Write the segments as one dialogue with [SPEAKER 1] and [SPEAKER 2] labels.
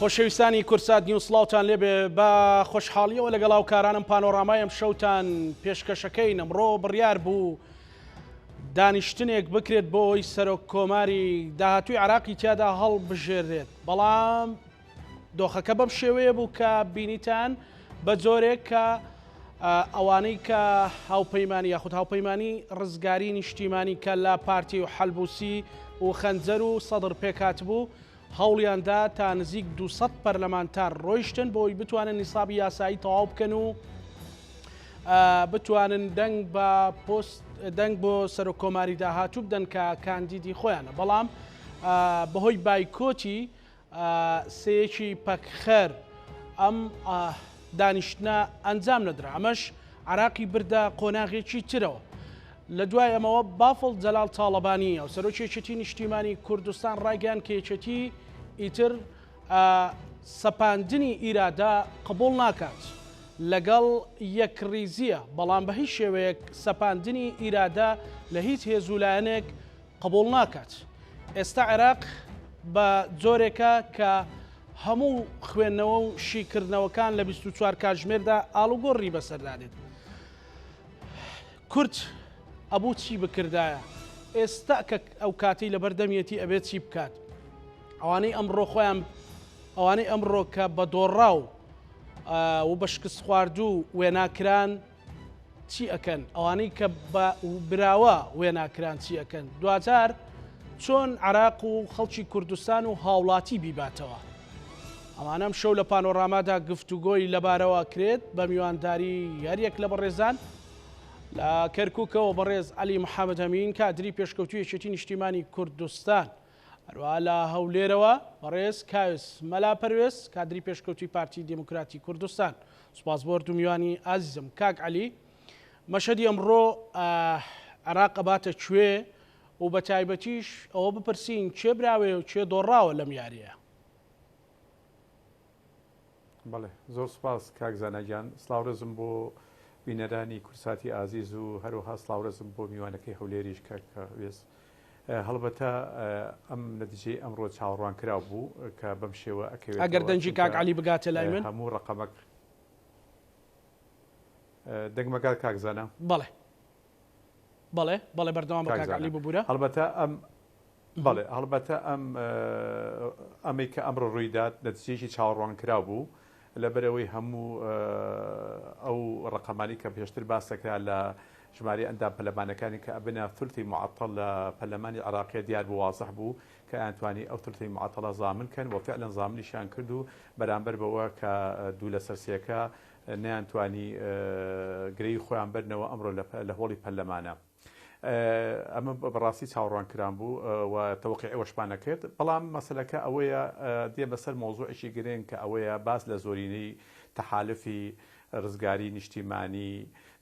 [SPEAKER 1] خۆشەویستانی کورسات نیوسڵاوتان لێبێ بە خۆشحاڵیەوە لەگەڵاو کارانم پانۆڕامایم شەوتان پێشکەشەکەی نەمڕۆ بڕیار بوو دانیشتنێک بکرێت بۆ ئەوی سەرۆک کۆماری داهاتووی عراقی تیادا هەڵبژێرێت، بەڵام دۆخەکە بەم شێوەیە بوو کە بینیتان بە جۆرێک کە ئەوانەی کە هاوپەیمانی یاخود هاوپەیمانی ڕزگاری نیشتیمانی کە لە پارتی و حەلبوسی و خەنجەر و سەدر پێکات بوو هەوڵیاندا تا نزیک 200 پەرلەمانتار ڕۆیشتن بۆی بتوانن نیسابی یاسایی تەواو بکەن و بتوانن دەنگ بۆ سەرۆک کۆماری داهاتوو بدەن کە کاندیدی خۆیانە، بەڵام بەهۆی بایکۆتی سەیەکی پەکخەر ئەم دانیشتنە ئەنجام نەدرا. ئەمەش عراقی بردە قۆناغێکی ترەوە. لە دوای ئەمەوە بافڵ جەلال تاڵەبانی و سەرۆکی یەکێتی نیشتیمانی کوردستان ڕایگەیاند کە یەکێتی ئیتر سەپاندنی ئیرادا قبوڵ ناکات، لەگەڵ یەکریزیە، بەڵام بە هیچ شێوەیەک سەپاندنی ئیرادا لە هیچ هێزولایەنێک قبوڵ ناکات. ئێستا عێراق بە جۆرێکە کە هەموو خوێندنەوە و شیکردنەوەکان لە 24 کاتژمێردا ئاڵوگۆڕی بەسەردادێت. کورد ئەبوو چی بکردایە؟ ئێستا کە ئەو کاتی لە بەردەمیەتی ئەبێت چی بکات؟ ئەوانەی ئەمڕۆ خۆیان ئەوانەی ئەمڕۆ کە بە دۆڕاو و بە شکست خواردوو وێناکران چی ئەکەن؟ ئەوانەی کە بە براوە وێناکران چی ئەکەن؟ دواتر چۆن عراق و خەڵکی کوردستان و هاوڵاتی بیباتەوە؟ ئەمانەم شەو لە پانۆڕامادا گفتوگۆی لەبارەوە کرێت بە میوانداری یاریەک لە بەڕێزان لە کەرکووکەوە بەڕێز عەلی محەممەد ئەمین کادری پێشکەوتووی یەکێتی نیشتیمانی کوردستان، هەروەها لە هەولێرەوە بەڕێز کاوس مەلا پەروێز کادری پێشکەوتووی پارتی دموکراتی کوردستان. سوپاس بۆ میوانی ئازیزم. کاک عەلی، مەشهدی ئەمڕۆ عێراق ئەباتە کوێ و بە تایبەتیش ئەوە بپرسین چێ براوێ و چێ دۆڕاوە لەم یاریە؟
[SPEAKER 2] بەڵێ زۆر سپاس کاک زانەگیان، سڵاورەزم بۆ بینەرانی کورساتی ئازیز و هەروەها سڵاورەزم بۆ میوانەکەی هەولێریش کاکوێز. هەڵبەتە ئەم نەتیجەی ئەمڕۆ چاوەڕوان کراو بوو کە بەم شێوە ئەکەوێت
[SPEAKER 1] ئەگەر دەنجی کاک عەلی بگاتە لای من
[SPEAKER 2] هەموو ڕقەمەک دەنگمەکات کاک زانە.
[SPEAKER 1] بەڵێ بەڵێ بەڵێ بەردەوام بە کاک عەلی ببوورە.
[SPEAKER 2] هەڵبەتە ئەمەی کە ئەمڕۆ ڕوویدات نەتیجەیەکی چاوەڕوان کراو بوو لەبەرەوەی هەموو ئەو ڕقەمانی کە پێشتر باسەکرا لە ژماری ئەندام پەرلەمانەکانی کە ئەبنە ثلثی معەتەڵ لە پەرلەمانی عێراقیە دیار بوو واضح بوو کە ئەیانتوانی ئەو ثلثی معەتەڵە زامن کەن و فعلا زامنیشیان کرد و بەرامبەر بەوە کە دوو لە سەرسیەکە نەیانتوانی گرەی خۆیان بەرنەوە ئەمڕۆ لە هۆڵی پەرلەمانە. ئەمە بەڕاستی چاوەڕوان کران بوو و تەوقیع ئەوەشمان کرد، بەڵام مەسەلەکە ئەوەیە دێ بەسەر مۆزوعێکی گرنگ کە ئەوەیە باس لە زۆرینەی تەحالفی ڕزگاری نیشتیمانی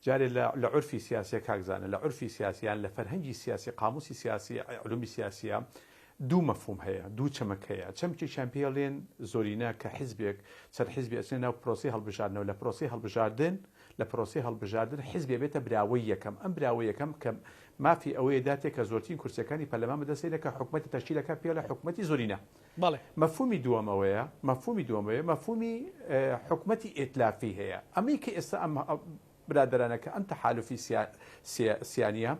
[SPEAKER 2] جارێ لە عورفی سیاسیە کاکزانە، لە عورفی سیاسیان لە فەرهەنگی سیاسی قاموسی سیاسی علومی سیاسیە دوو مەفهوم هەیە، دوو چەمەک هەیە. چەمکێکیان پێڵێن زۆرینە کە حیزبێک چەند حیزبی ئەچێنە ناو پرۆسی هەڵبژاردنەوە، لە پرۆسی هەڵبژاردن حیزبێ بێتە براوەی یەکەم. ئەم براوەی یەکەم کە مافی ئەوەیە داتێک کە زۆرترین کورسەکانی پەرلەمان بەدەستێنێت کە حکومەتی تەشکیلەکە پێ لە حکومەتی زۆرینە.
[SPEAKER 1] بەڵێ
[SPEAKER 2] مەفهومی دووەمەوەیە، مەفهومی حکومەتی ئێتلافی هەیە. ئەمەی کە ئێستا ئەم برادرانەکە ئەم تەحالفی سیانیە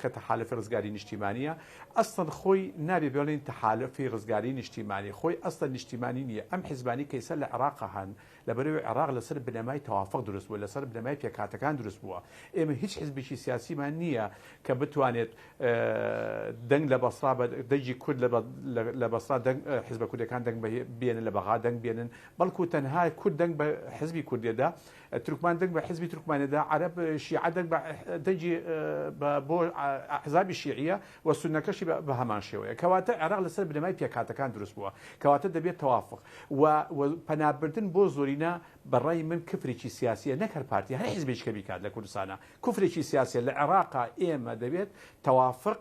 [SPEAKER 2] کە تەحالفی ڕزگاری نیشتیمانیە ئەستن خۆی نابێ بڵێن تەحالفی ڕزگاری نیشتیمانی، خۆی ئەستە نیشتیمانی نییە. ئەم حیزبانی کەیسەر لە عێراق هەن لەبەرەوەی عێراق لەسەر بنەمای تەوافق دروست بووە، لەسەر بنەمای پێکهاتەکان دروست بووە. ئێمە هیچ حیزبێکی سیاسیمان نییە کە بتوانێت دەنگ لە بەسڕا دەنگی کورد لە بەسڕا حیزبە کوردەکان دەنگ بێنن، لە بەغا دەنگ بێنن، بەڵکو تەنها کورد دەنگ بە حیزبی کوردێدا، تورکمان دەنگ بە حیزبی تورکمانێدا، عەرەب شیعە دەنگ بە دەنگی بۆ ئەحزابی شیعیە و سونەکەشی بە هەمان شێوەیە. کەواتە عێراق لەسەر بنەمای پێکهاتەکان دروست بووە، کەواتە دەبێت تەوافق و پەنابردن بۆ زۆرینە بەڕای من کفرێکی سیاسیە، نەک هەر پارتی هەر حیزبێکی کە بیکات لە کوردستانە کوفرێکی سیاسیە. لە عێراقا ئێمە دەبێت تەوافق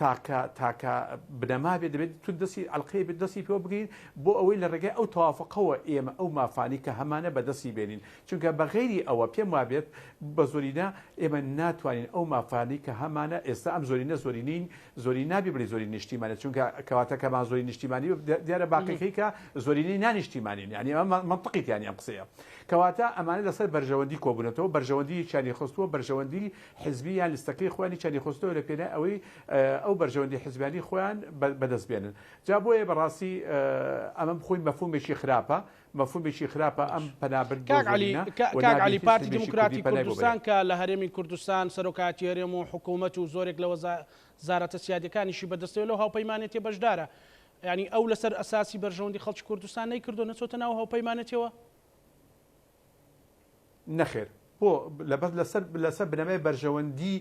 [SPEAKER 2] تاکە بنەما بێت دەبێت تو دەستی ئەڵقەیە بێت دەستی پێوە بگەین بۆ ئەوەی لە ڕێگەی ئەو تەوافقەوە ئێمە ئەو مافانی کە هەمانە بەدەستی بێنین چونکە بەغێری ئەوە پێم وابێت بە زۆرینە ئێمە ناتوانین ئەو مافانی کە هەمانە ئێستا ئەم زۆری نابی بڵێ زۆری نیشتیمانە چونکە کەواتە کەمان زۆری نیشتیمانی دیارە باقیەکەی کە زۆرینەی نانیشتیمانین یعنی ئەمە منطقیتیانی ئەم قسەیە کەواتە ئەمانە لەسەر بەرژەوەندی کۆبوونەتەوە بەرژەوەندی چانی خستووە بەرژەوەندی حزبی یان لیستەکەی خۆیانی چانی خستەوە لە پێنای ئەوەی ئەو بەرژەوەندی حزبیانی خۆیان بەدەست بێنن جا بۆیە بەڕاستی ئەمە بخۆین مەفهومێکی خراپە ئەم پەنابەر
[SPEAKER 1] کاک علی پارتی دموکراتی کوردستان کە لە هەرێمی کوردستان سەرۆکاتی هەرێم و حکوومەت و زۆرێک لە وەزارەتە سیادەکانیشی بەدەستەوە لەو هاوپەیمانێتی بەشدارە ینی ئەو لەسەر ئەساسی بەرژەوەندی خەڵکی کوردستان نەیکردو نەچۆتە ناو هاوپەیمانێتەوە
[SPEAKER 2] نەخێر بۆ لەسەر بنەمای بەرژەوەندی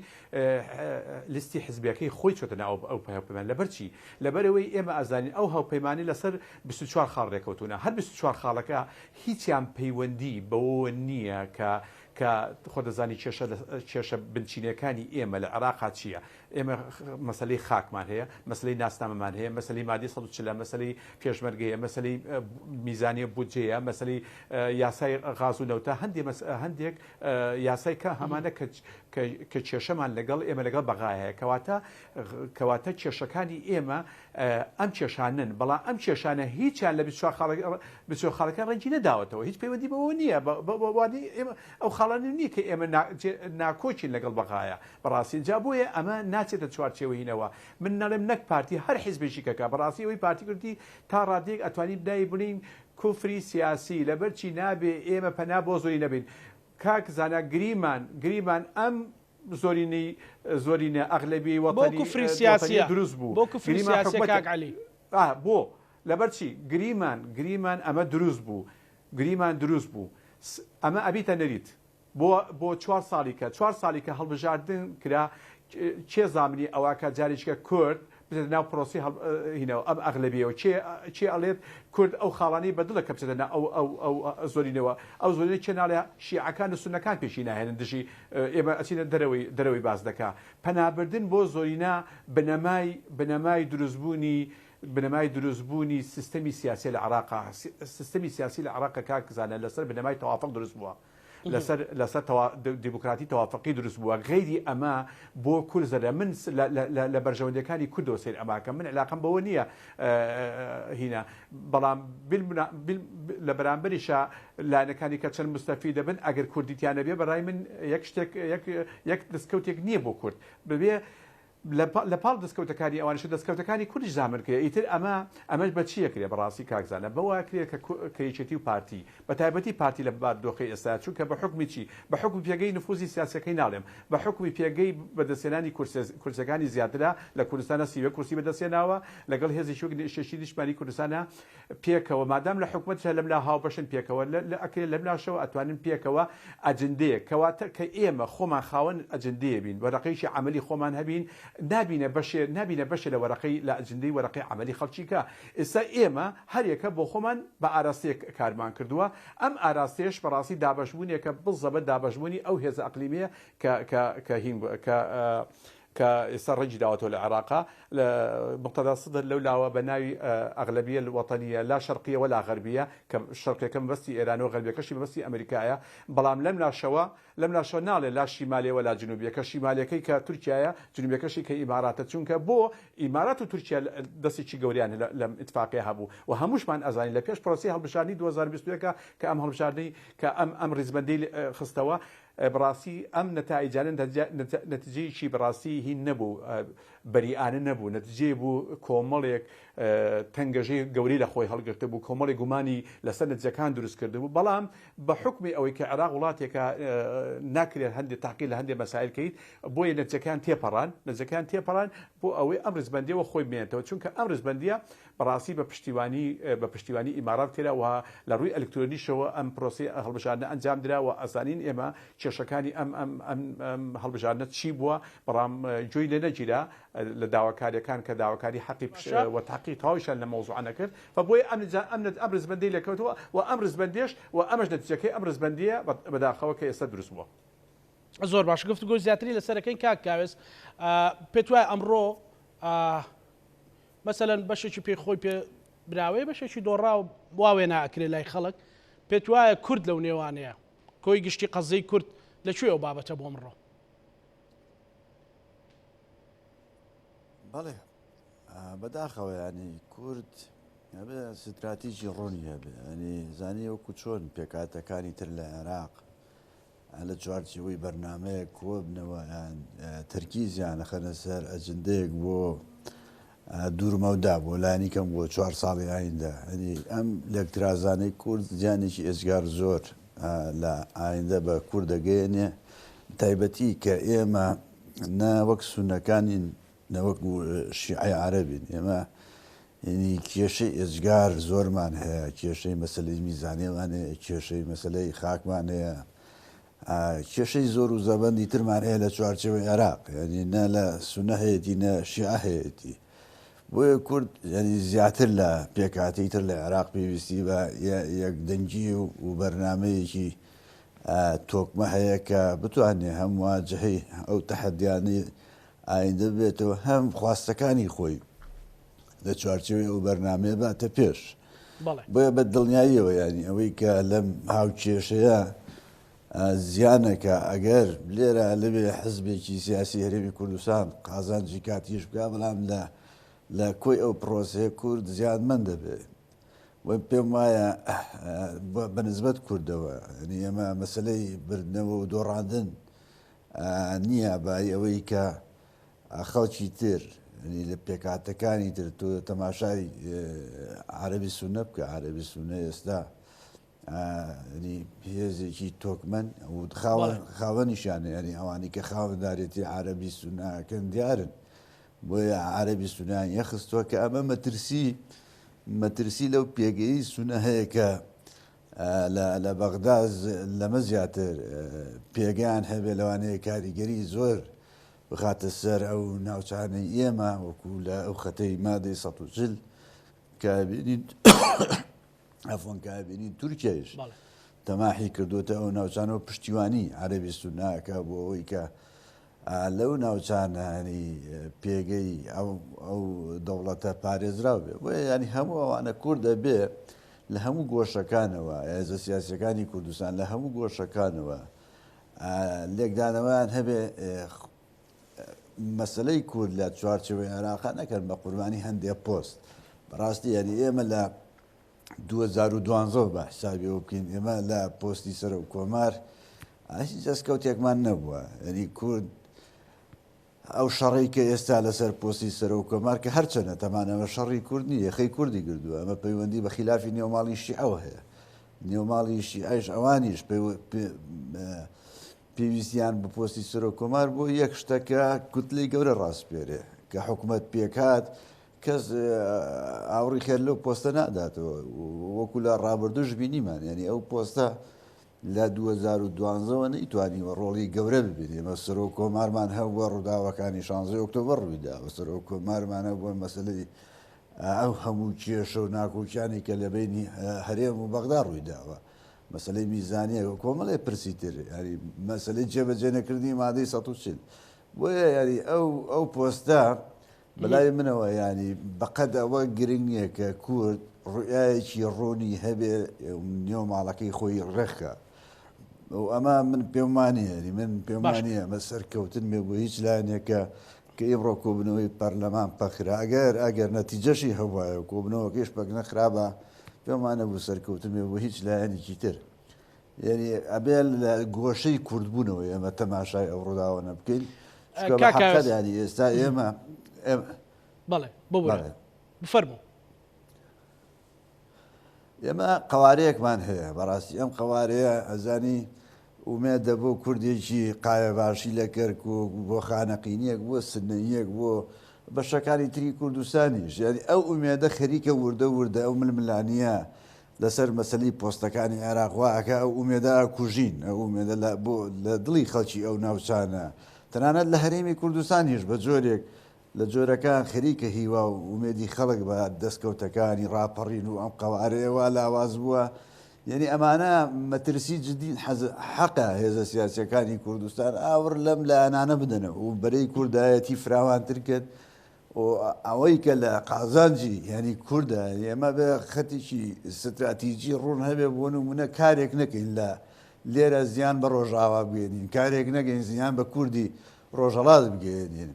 [SPEAKER 2] لیستی حزبیەکەی خۆی چۆتە ناو ئەو هاوپەیمان لەبەرچی لەبەرەوەی ئێمە ئازانین ئەو هاوپەیمانی لەسەر 24 خاڵ ڕێکەوتونە هەر 24 خاڵەکە هیچیان پەیوەندی بەوە نییە کە خۆ دەزانی کێشە بنچینەکانی ئێمە لە عێراقا چییە ئێمە مەسلەی خاکمان هەیە مەسلەی ناسنامەمان هەیە مەسلەی مادی 140 مەسلەی پێشمەرگەیە مەسلەی میزانی بودجەیە مەسلەی یاسای غاز و نەوتە هەندێک یاسای کە هەمانە کە کێشەمان لەگەڵ ئێمە لەگەڵ بەغای هەیە کەواتە کێشەکانی ئێمە ئەم کێشانن بەڵام ئەم کێشانە هیچیان لە 24 خاڵەکان ڕەنگی نەداوەتەوە هیچ پەیوەندی بەوە نییە ئەو خاڵانی نییە کە ئێمە ناکۆچین لەگەڵ بەغایە بەڕاستی جا بۆیە ئەمە ناچێتە چوارچێوەینەوە من نەڵێم نەک پارتی هەر حیزبێکی کەکە بەڕاستی ئەوەی پارتی کردی تا ڕادێک ئەتوانی بدایی بنین کوفری سیاسی لەبەرچی نابێ ئێمە پەنا بۆ زۆری نەبین کاک زانە گریمان ئەم زۆرینە ئەغلەبی وەتانی
[SPEAKER 1] کوفری سیاسی
[SPEAKER 2] دروست بوو
[SPEAKER 1] بۆ کوفری سیاسی کاک علی
[SPEAKER 2] بۆ لەبەرچی گریمان ئەمە دروست بوو ئەمە ئەبیتە نەریت بۆ 4 ساڵی کە هەڵبژاردن کرا چێ زامنی ئەوە کە جارێکە کورد بێتە ناو پرۆسی هینەوە ئەم ئەغلەبیەوە چێ ئەڵێت کورد ئەو خاڵانی بەدڵە کە بچێتە ئەو زۆرینەوە ئەو زۆرینەی چێ ناڵێ شیعەکان و سونەکان پێشی ناهێنن دژی ئێمە ئەچینە دەرەوەی باز دەکا پەنابردن بۆ زۆرینە بنەمای دروستبوونی سیستەمی سیاسی لە عێراقا سیستەمی سیاسی لە عێراقا کاکزانە لەسەر بنەمای تەوافق دروست بووە لەسەر دیموکراتی تەوافقی دروست بووە غەیری ئەمە بۆ کورزەرە من لە بەرژەوەندەکانی کوردەوە سیر ئەماکە من علاقەم بەوە نییە هینە بەڵام لە بەرامبەریشە لایەنەکانی کە چەند مستەفی دەبن ئەگەر کوردیتیانە بێ بەڕای من یەک دەستکەوتێک نییە بۆ کورد ببێ لە پاڵ دەستکەوتەکانی ئەوانش دەستکەوتەکانی کوردیش زامنکرێ ئیتر ئەمەش بە چیە کرێ بەڕاستی کاکزانە بەوە کرێت کە یەکێتی و پارتی بە تایبەتی پارتی لە بادۆخی ئێستا چونکە بە حکمی چی بە حکم پێگەی نفوزی سیاسەکەی ناڵێم بە حکمی پێگەی بەدەستێنانی کورسەکانی زیاترا لە کوردستانە سیوە کورسی بەدەستێناوە لەگەڵ هێزی شێشی نیشتمانی کوردستانە پێکەوە مادام لە حکومەت لەملا هاوبەشن پێکەوە ئەکرێت لەملاشەوە ئەتوانین پێکەوە ئەجندەیە کەواتە کە ئێمە خۆمان خاوەن ئەجندەیە بین وەرەقەیشی عملی خۆمان هەبین نابینە بەشێ لە وەرەقەی لە ئەجندەی وەرەقەی عملی خەڵکیکە ئێستا ئێمە هەرێکە بۆ خۆمان بە ئاراستەیە کارمان کردووە ئەم ئاراستێش بەڕاستی دابەشبوونیەکە بزەبە دابەشبوونی ئەو هێزە ئەقلیمیە کە ئێستا ڕێنجی داوەتەوە لە عێراقا مقتەدا سەدر لەو لاوە بە ناوی ئەغلەبیە وەتەنیە لا شەرقیە وەلا غەربیە کە شەرقیەکە مەبەستی ئێرانەوە غەربیەکەشی مەبەستی ئەمریکایە بەڵام لەم لاشەوە ناڵێ لا شیمالێ وەلا جنوبیەکە شیمالەکەی کە تورکیایە جنوبیەکەشی کە ئیماراتە چونکە بۆ ئیمارات و تورکیا دەستێکی گەوریان لەم ئیتفاقیە هەبوو و هەمووشمان ئەزانین لە پێش پرۆسی هەڵبژاردننی 2021 کە ئەم هەڵبژاردننی کە ئەم ڕیزبەندی خستەوە بەڕاستی ئەم نەتایجانە نەتیجەیەکی بەڕاستی هین نەبوو بەریئانە نەبوو نەتیجێ بوو کۆمەڵێک تەنگەژەی گەوری لە خۆی هەڵگرتە بوو کۆمەڵی گومانی لەسەر نەتیجەکان دروست کرده بوو بەڵام بە حکمی ئەوەی کە عێراق وڵاتێکە ناکرێت هەندێک تاقیل لە هەندێک مەسائل کەیت بۆیە نەتیجەکان تێپەڕان بۆ ئەوەی ئەم ڕیزبەندیەوە خۆی بمێنێتەوە چونکە ئەم ڕیزبەندیە بەڕاستی بە پشتیوانی ئیمارات کرا لە ڕووی ئەلکترۆنیشەوە ئەم پرۆسی هەڵبژاردنە ئەنجام درا و ئەزانین ئێمە کێشەکانی ئەم هەڵبژاردنە چی بووە بەڵام جۆی لێ نەگیرا لە داواکاریەکان کە داواکاری حەقی وەتاقی تاویشان لە مەوزوعانە کرد بۆیە ئەم ڕیزبەندی لەکەوتەوە و ئەم ڕیزبەندیش و ئەمەش نەتیجەکەی ئەم ڕیزبەندیە بەداخەوە کە ئێستا دروست بووە.
[SPEAKER 1] زۆر باش گفتگۆ زیاتری لەسەرەکەی کاک کاوێز پێت وایە ئەمڕۆ مەسەلەن بەشێکی پێی خۆی پێ براوێ بەشێکی دۆڕا و واوێ ناکرێت لای خەڵک پێت وایە کورد لەو نێوانەیە کۆی گشتی قەزەی کورد لەکوێ ئەو بابەتە بۆ ئەمڕۆ
[SPEAKER 3] بەڵێ بەداخەوە ینی کورد ستراتیژی ڕۆنی هەبێ ئەنی زانی وەکو چۆن پێکاتەکانی تر لە عێراق لە چوارچەوەی بەرنمەیە کۆ بنەوە یان ترکیزیان خەنە سەر ئەجندەیەک بۆ دوورمەودا بۆ لانی کەم بۆ 4 ساڵی ئایندا ئەنی ئەم لەکترازانەی کورد زیانێکی ئێزگار زۆر لە ئایندا بە کوردەگەیەنێ تایبەتی کە ئێمە نەوەک سونەکانین نەوەک شیعی عەرەبین ئێمە ینی کێشەی ئێزگار زۆرمان هەیە کێشەی مەسلەی میزانیێمان هەیە کێشەی مەسلەی خاکمان هەیە کێشەی زۆر و زەبەندی ترمان هەیە لە چوارچەوەی عێراق ینی نە لە سونە هەیەتی نە شیعە هەیەتی بۆیە کورد ینی زیاتر لە پێکاتی تر لە عێراق پێویستی بە یەک دەنگی و بەرنمەیەکی تۆکمە هەیە کە بتوانێ هەم واجهەی ئەو تەحەدیانەی ئایندە بێتەوە هەم خواستەکانی خۆی لە چوارچەوەی ئەو بەرنمەیە باتە پێش بۆیە بە دڵنیاییەوە ینی ئەوەی کە لەم هاوکێشەیە زیانەکە ئەگەر لێرە لەبێ حزبێکی سیاسی هەرێمی کوردستان قازانجی کاتیش بکە بەڵام لە کۆی ئەو پرۆسەیە کورد زیانمەند دەبێت پێم وایە بەنسبەت کوردەوە ینی ئەمە مەسلەی بردنەوە و دۆڕاندن نییە بای ئەوەی کە خەڵکی تر لە پێکاتەکانی تر تۆ تەماشای عەرەبی سونە بکە عەرەبی سونە ئێستا هێزێکی تۆکمەن و خاوەنیشانە ینی ئەوانی کە خاوەنددارێتی عەرەبی سوناکەن دیارن بۆیە عەرەبی سونیان یەخستووە کە ئەمە مەترسی لەو پێگەی سونە هەیە کە لە بەغداد لەمە زیاتر پێگەیان هەبێ لەوانەیە کاریگەری زۆر بخاتە سەر ئەو ناوچانەی ئێمە وەکو لە ئەو خەتەی مادەی ١40 کابینین ئەفۆن کابینین تورکیایش تەماحی کردوتە ئەو ناوچانەوە پشتیوانی عەرەبی سوناکە بۆ ئەوەی کە لەو ناوچانانی پێگەی ئەو دەوڵەتە پارێزراو بێ بۆیە ینی هەموو ئەوانە کووردە بێ لە هەموو گۆشەکانەوە هێزە سیاسەکانی کوردستان لە هەموو گۆشەکانەوە لێکدانەوەیان هەبێ مەسلەی کورد لە چوارچەوەی عێراقا نەکەن بە قوربانی هەندێک پۆست بەڕاستی ینی ئێمە لە 2012 بە حسابیەوە بکەین ئێمە لە پۆستی سەر و کۆمار هیچ دەستکەوتێکمان نەبووە ینی کورد ئەو شەڕی کە ئێستا لەسەر پۆستی سەر و کۆمار کە هەرچەنە تەمانەوە شەڕی کورد نیە خەی کوردی گردووە ئەمە پەیوەندی بە خلافی نێوماڵی شیعەوە هەیە نێوماڵی شیعەش ئەوانیش پێویستیان بە پۆستی سەر و کۆمار بۆ یەک شتەکە کوتلەی گەورە ڕاستپێرێ کە حکوومەت پێکات کەس ئاوڕی خێر لەو پۆستە ناداتەوە وەکو لە ڕابردوش بینیمان ینی ئەو پۆستە لە 2012ەوە نەیتوانیوە ڕۆڵی گەورە ببێت ئێمە سەر و کۆمارمان هەبووە ڕووداوەکانی 16 ئۆکتۆبەر ڕوویدا بە سەر و کۆمارمانە بۆ مەسلەی ئەو هەموو کێشە و ناکۆکیانی کە لە بینی هەرێم و بەغدا ڕوویداوە مەسلەی میزانیە کۆمەڵێ پرسی تر ینی مەسلەی جێبەجێ نەکردنی مادەی 140 بۆیە ینی ئەو پۆستە بەلای منەوە ینی بەقەد ئەوە گرنگ نییە کە کورد ڕوئایەکی ڕۆنی هەبێ نێو ماڵەکەی خۆی ڕێخکە و ئەمە من پێمانیە من پێمانە مە سەرکەوتن مێ بۆ هیچ لایەنێکە کە ئێمڕۆ کۆبنەوەی پەرلەمان پەخرا ئەگەر نەتیجەشی هەبواە کۆبنەوەکەیش پەک نەخرابە پێمانە بوو سەرکەوتن مێ بۆ هیچ لایەنێکی تر یعنی ئەبێ لە گۆشەی کوردبوونەوە ئێمە تەماشای ئەو ڕووداوە بکەین ینی ئێستا ئێمە
[SPEAKER 1] بەڵێ بفەرموو
[SPEAKER 3] ئێمە قوارەیەکمان هەیە بەڕاستی ئەم قوارەیە ئەزانی ومێدە بۆ کوردێکی قایە باشی لە کەرک و بۆ خانەقینیەک بۆ سنەیەک بۆ بەشەکانی تری کوردستانیش یعنی ئەو ئومێدە خەریکە وردە ئەو ململانیە لەسەر مەسەلی پۆستەکانی عێراقواکە ئەو ئومێدە کوژین ئەو ئومێدە بۆ لە دڵی خەڵکی ئەو ناوچانە تەنانەت لە هەرێمی کوردستانیش بە جۆرێک لە جۆرەکان خەریکە هیوا و ئومێدی خەڵک بە دەستکەوتەکانی ڕاپەڕین و ئەم قەوارەیەوە لاواز بووە یعنی ئەمانە مەترسی جدین حەقە هێزە سیاسەکانی کوردستان ئاور لەم لایەنانە بدەنەوە و بەرەی کوردایەتی فراوانتر کرد ئەوەی کە لە قازانجی ینی کووردە ئێمە بە خەتێکی استراتیژی ڕوون هەبێ بۆ نمونە کارێک نەکەین لە لێرە زیان بە ڕۆژاوا بگەێنین کارێک نەگەین زیان بە کوردی ڕۆژەڵات بگەێنین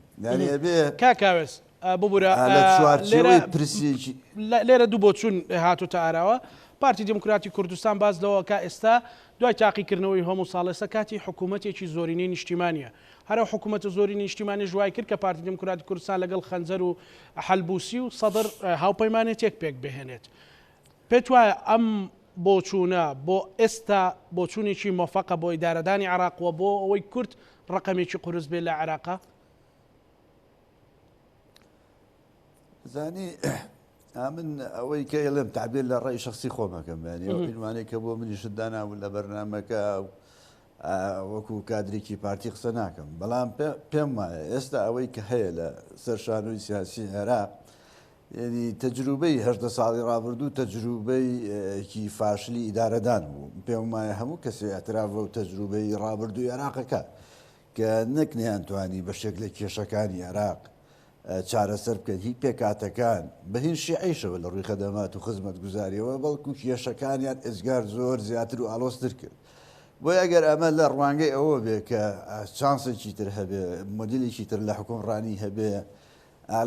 [SPEAKER 3] بێ
[SPEAKER 1] کاکاوێس ببوورە
[SPEAKER 3] لە چوارچێوەی پرسیێکی
[SPEAKER 1] لێرە دوو بۆ چوون هاتوتە ئاراوە پارتی دموکراتی کوردستان باز لەوە کە ئێستا دوای تاقیکردنەوەی هەموو ساڵێستا کاتی حکوومەتێکی زۆرینەی نیشتیمانیە هەرە حکوومەتە زۆری نیشتیمانی ژوای کرد کە پارتی دموکراتی کوردستان لەگەڵ خەنجەر و حەلبوسی و سەدر هاوپەیمانێتێک پێک بهێنێت پێت وایە ئەم بۆچوونە بۆ ئێستا بۆچوونێکی مۆفەقە بۆ ئیدارەدانی عێراقوە بۆ ئەوەی کورد ڕقەمێکی قورس بێت لە عێراقا
[SPEAKER 3] زانی من ئەوەی کە ئێڵێم تعبیر لە ڕێی شخصی خۆمەکەم ینیوانەیە کە بۆ منی شدانابوو لە بەرنمەکە وەکو کادرێکی پارتی قسە ناکەم بەڵام پێم وایە ئێستا ئەوەی کە هەیە لە سەرشانووی سیاسی عێراق ینی تەجروبەی هەشدە ساڵی ڕابردوو تەجروبەیەکی فاشلی ئیدارەدان بوو پێم وایە هەموو کەسێ ئەتراف و تەجروبەی ڕابردووی عێراقەکە کە نەکنیان توانی بەشێک لە کێشەکانی عێراق چارەسەر بکەن هی پێکاتەکان بە هین شیعیشەوە لە ڕووی خەدەمات و خزمەت گوزاریەوە بەڵکو کێشەکانیان ئێزگار زۆر زیاتر و ئالۆستر کرد بۆ ئەگەر ئەمە لە ڕوانگەی ئەوە بێ کە چانسێکی تر هەبێ مدیلێکی تر لە حکومڕانی هەبێ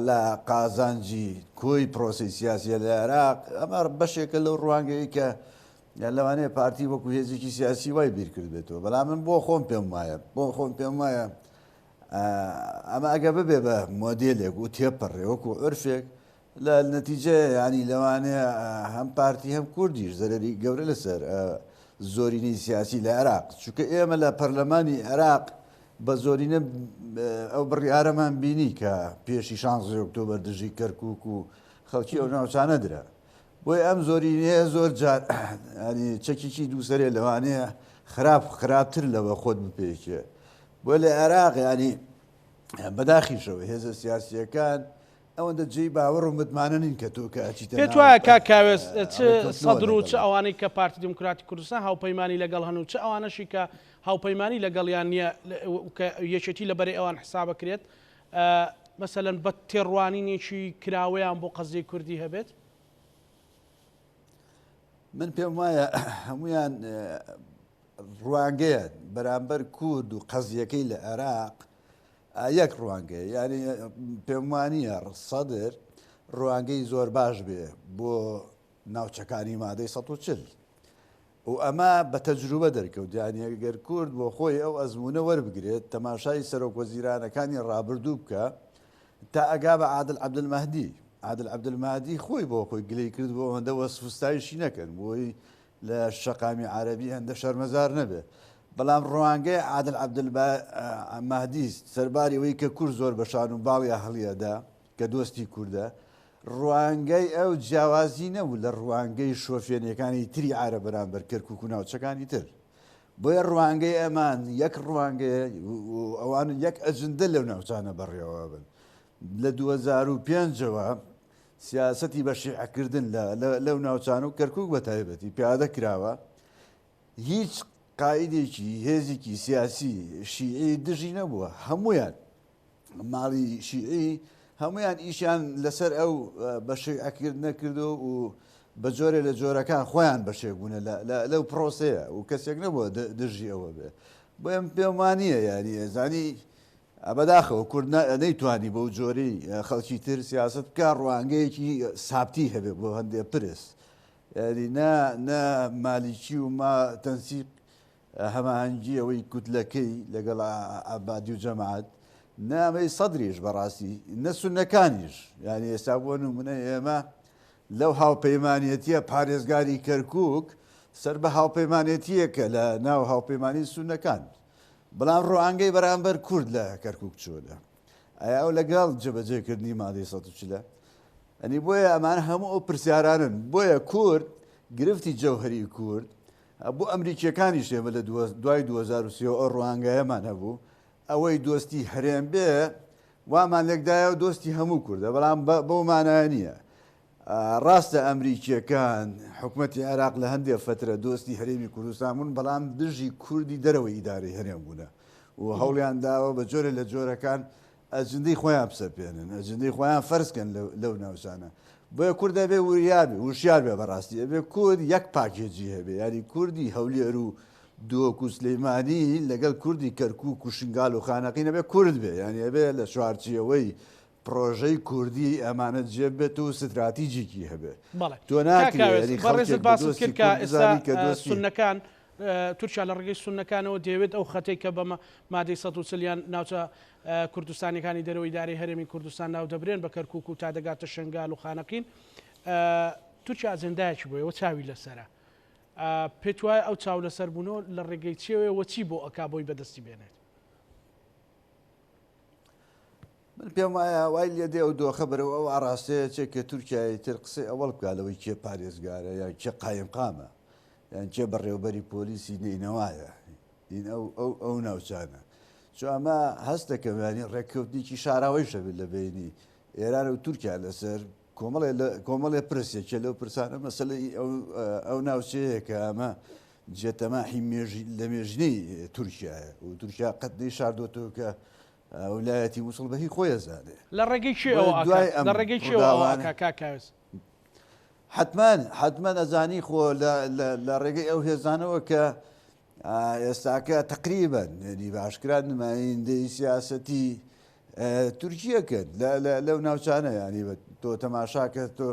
[SPEAKER 3] لە قازانجی کۆی پرۆسی سیاسیە لە عێراق ئەمە بەشێکە لەو ڕوانگەی کە لەوانەیە پارتی وەکو هێزێکی سیاسی وای بیر کرد بێتەوە بەڵام من بۆ خۆم پێم وایە ئەمە ئەگە ببێ بە مۆدیلێک و تێپەڕێ وەکو عرفێک لە نەتیجە ینی لەوانەیە هەم پارتی هەم کوردیش زەرری گەورە لەسەر زۆرینەی سیاسی لە عێراق چونکە ئێمە لە پەرلەمانی عێراق بە زۆرینە ئەو بڕیارەمان بینی کە پێشی 16 ئۆکتۆبەر دژی کەرکووک و خەڵکی ئەو ناوچانە درا بۆی ئەم زۆرینەیە زۆر جار ینی چەکێکی دووسەرێ لەوانەیە خراپتر لەوە خۆت بپێکێ بۆ لە عێراق ینی بەداخیشەوە هێزە سیاسیەکان ئەوەندە جێی باوەڕ و متمانە نین کە تۆ کە ئەچیتە
[SPEAKER 1] پێت وایە کاکاوێس سەدر و چ ئەوانەی کە پارتی دموکراتی کوردستان هاوپەیمانی لەگەڵ هەن و چ ئەوانەشی کە هاوپەیمانی لەگەڵیان نییە یەکێتی لە بەرەی ئەوان حساب بکرێت مەسەلەن بە تێڕوانینێکی کراوەیان بۆ قەزای کوردی هەبێت
[SPEAKER 3] من پێم وایە هەمویان ڕوانگەیە بەرامبەر کورد و قەزیەکەی لە عێراق یەک ڕوانگەیە ینی پێم وانییە سەدر ڕوانگەی زۆر باش بێ بۆ ناوچەکانی مادەی 140 و ئەمە بە تەجروبە دەرکەوت یانیگەر کورد بۆ خۆی ئەو ئەزمونە وەربگرێت تەماشای سەرۆک وەزیرانەکانی ڕابردوو بکە تا ئەگا بە عادل عەبدولمەهدی عادل عەبدولمەهدی خۆی بۆ خۆی گلەی کرد بۆ ئەوەندە وەسفستایشی نەکەن بۆی لە شەقامی عەرەبی هەندە شەرمەزار نەبێ بەڵام ڕوانگەی عادل عەبدولمەهدی سەرباری ئەوەی کە کورد زۆر بەشان و باوی هەڵیەدا کە دۆستی کووردە ڕوانگەی ئەو جیاوازی نەبوو لە ڕوانگەی شۆفێنیەکانی تری عرە بەرامبەر کەرکووک و ناوچەکانی تر بۆیە ڕوانگەی ئەمان یەک ڕوانگەیە ئەوان یەک ئەجندە لەو ناوچانە بەڕێوە بن لە 2005ەوە سیاسەتی بە شیعەکردن لەو ناوچان و کەرکووک بە تایبەتی پیادە کراوە هیچ قائیدێکی هێزێکی سیاسی شیعی دژی نەبووە هەمویان ماڵی شیعی هەمویان ئیشیان لەسەر ئەو بەشێعەکرد نەکردو و بە جۆرێ لە جۆرەکان خۆیان بەشێک بوونە لەو پرۆسەیە و کەسێک نەبووە دژی ئەوە بێ بۆ ئەم پێمانیە یانی زانی بەداخەوە کورد نەیتوانی بەو جۆرەی خەڵکی تر سیاست بکە ڕوانگەیەکی سابتی هەبێ بۆ هەندێک پرس یعنی نە مالیکی و ما تەنسیق هەماهەنگی ئەوەی کوتلەکەی لەگەڵ عەبادی و جەماعەت نامەی سەدریش بەڕاستی نەسونەکانیش یعنی ئێستا بۆ نمونە ئێمە لەو هاوپەیمانێتیە پارێزگاری کەرکووک سەر بە هاوپەیمانێتیەکە لە ناو هاوپەیمانی سونەکان بەڵام ڕوانگەی بەرامبەر کورد لە کەرکووک چۆلە ئایا ئەو لەگەڵ جێبەجێکردنی مادەی 140 ئەنی بۆیە ئەمان هەموو ئەو پرسیارانن بۆیە کورد گرفتی جەوهەری کورد بۆ ئەمریکیەکانی شێمە لە دوای 2030 ئەو ڕوانگەیەمان هەبوو ئەوەی دۆستی هەرێم بێ وامان لێکدایە و دۆستی هەموو کووردە بەڵام بەو مانایە نییە ڕاستە ئەمریکیەکان حکوومەتی عێراق لە هەندێک فترە دۆستی هەرێمی کوردستان بوون بەڵام دژی کوردی دەرەوەی ئیدارەی هەرێم بوونە و هەوڵیان داوە بە جۆرە لە جۆرەکان ئەجندەی خۆیان بسەپێنن ئەجندەی خۆیان فەرزکەن لەو ناوچانە بۆیە کورد دەبێ وریابێ وشیار بێ بەڕاستی ئەبێ کورد یەک پاکێجی هەبێ یاری کوردی هەولێر و دۆک و سلەیمانی لەگەڵ کوردی کەرکووک و شنگال و خانەقی نەبێ کورد بێ یعنی ئەبێ لە چوارچێوەی پرۆژەی کوردی ئەمانە جێبێت و ستراتیجیکی هەبێ تۆ
[SPEAKER 1] ناکەوێت باست کرد کە ئێستا سونەکان تورکیا لە ڕێگەی سونەکانەوە دەیەوێت ئەو خەتەی کە بە مادەی 140 ناوچە کوردستانیەکانی دەرەوەی داری هەرێمی کوردستان ناو دەبرێن بە کەرکووک و تا دەگاتە شنگال و خانەقین تورکیا ئەجەندایەکی بۆیەوە چاوی لەسرە پێت وایە ئەو چاو لەسەر بوونەوە لە ڕێگەی چێوێەوە چی بۆ ئەکا بۆی بەدەستی بێنێت
[SPEAKER 3] من پێم وایە وای لێ دێ ئەو دۆخە بەرەوە ئەو ئاراستەیە چێک کە تورکیای تر قسەی ئەوەڵ بکالەوەی کێ پارێزگارە یا کێ قایم قامە یان کێ بەڕێوەبەری پۆلیسی نینەوایە ئەو ناوچانە چۆ ئەمە هەست دەکەم ینی ڕێککەوتنیکی شاراوەی شەبێت لە بینی ئێران و تورکیا لەسەر کۆمەڵێ پرسێکە لەو پرسانە مەسەلەی ئەو ناوچەیە کە ئەمە جێتەماحی لە مێژنەی تورکیایە و تورکیا قەتنەی شاردۆتەوە کە ویلایەتی مووسڵ بەهی خۆی زانێ
[SPEAKER 1] لە ڕێگەی لە ڕێگەی کاکاوێت
[SPEAKER 3] حتمما ئەزانی خۆ لە ڕێگەی ئەو هێزانەوە کە ئێستاکە تقریبن ینی باشکران نمایندەی سیاسەتی تورکیەکەن لەو ناوچانە ینی تۆ تەماشاکە تۆ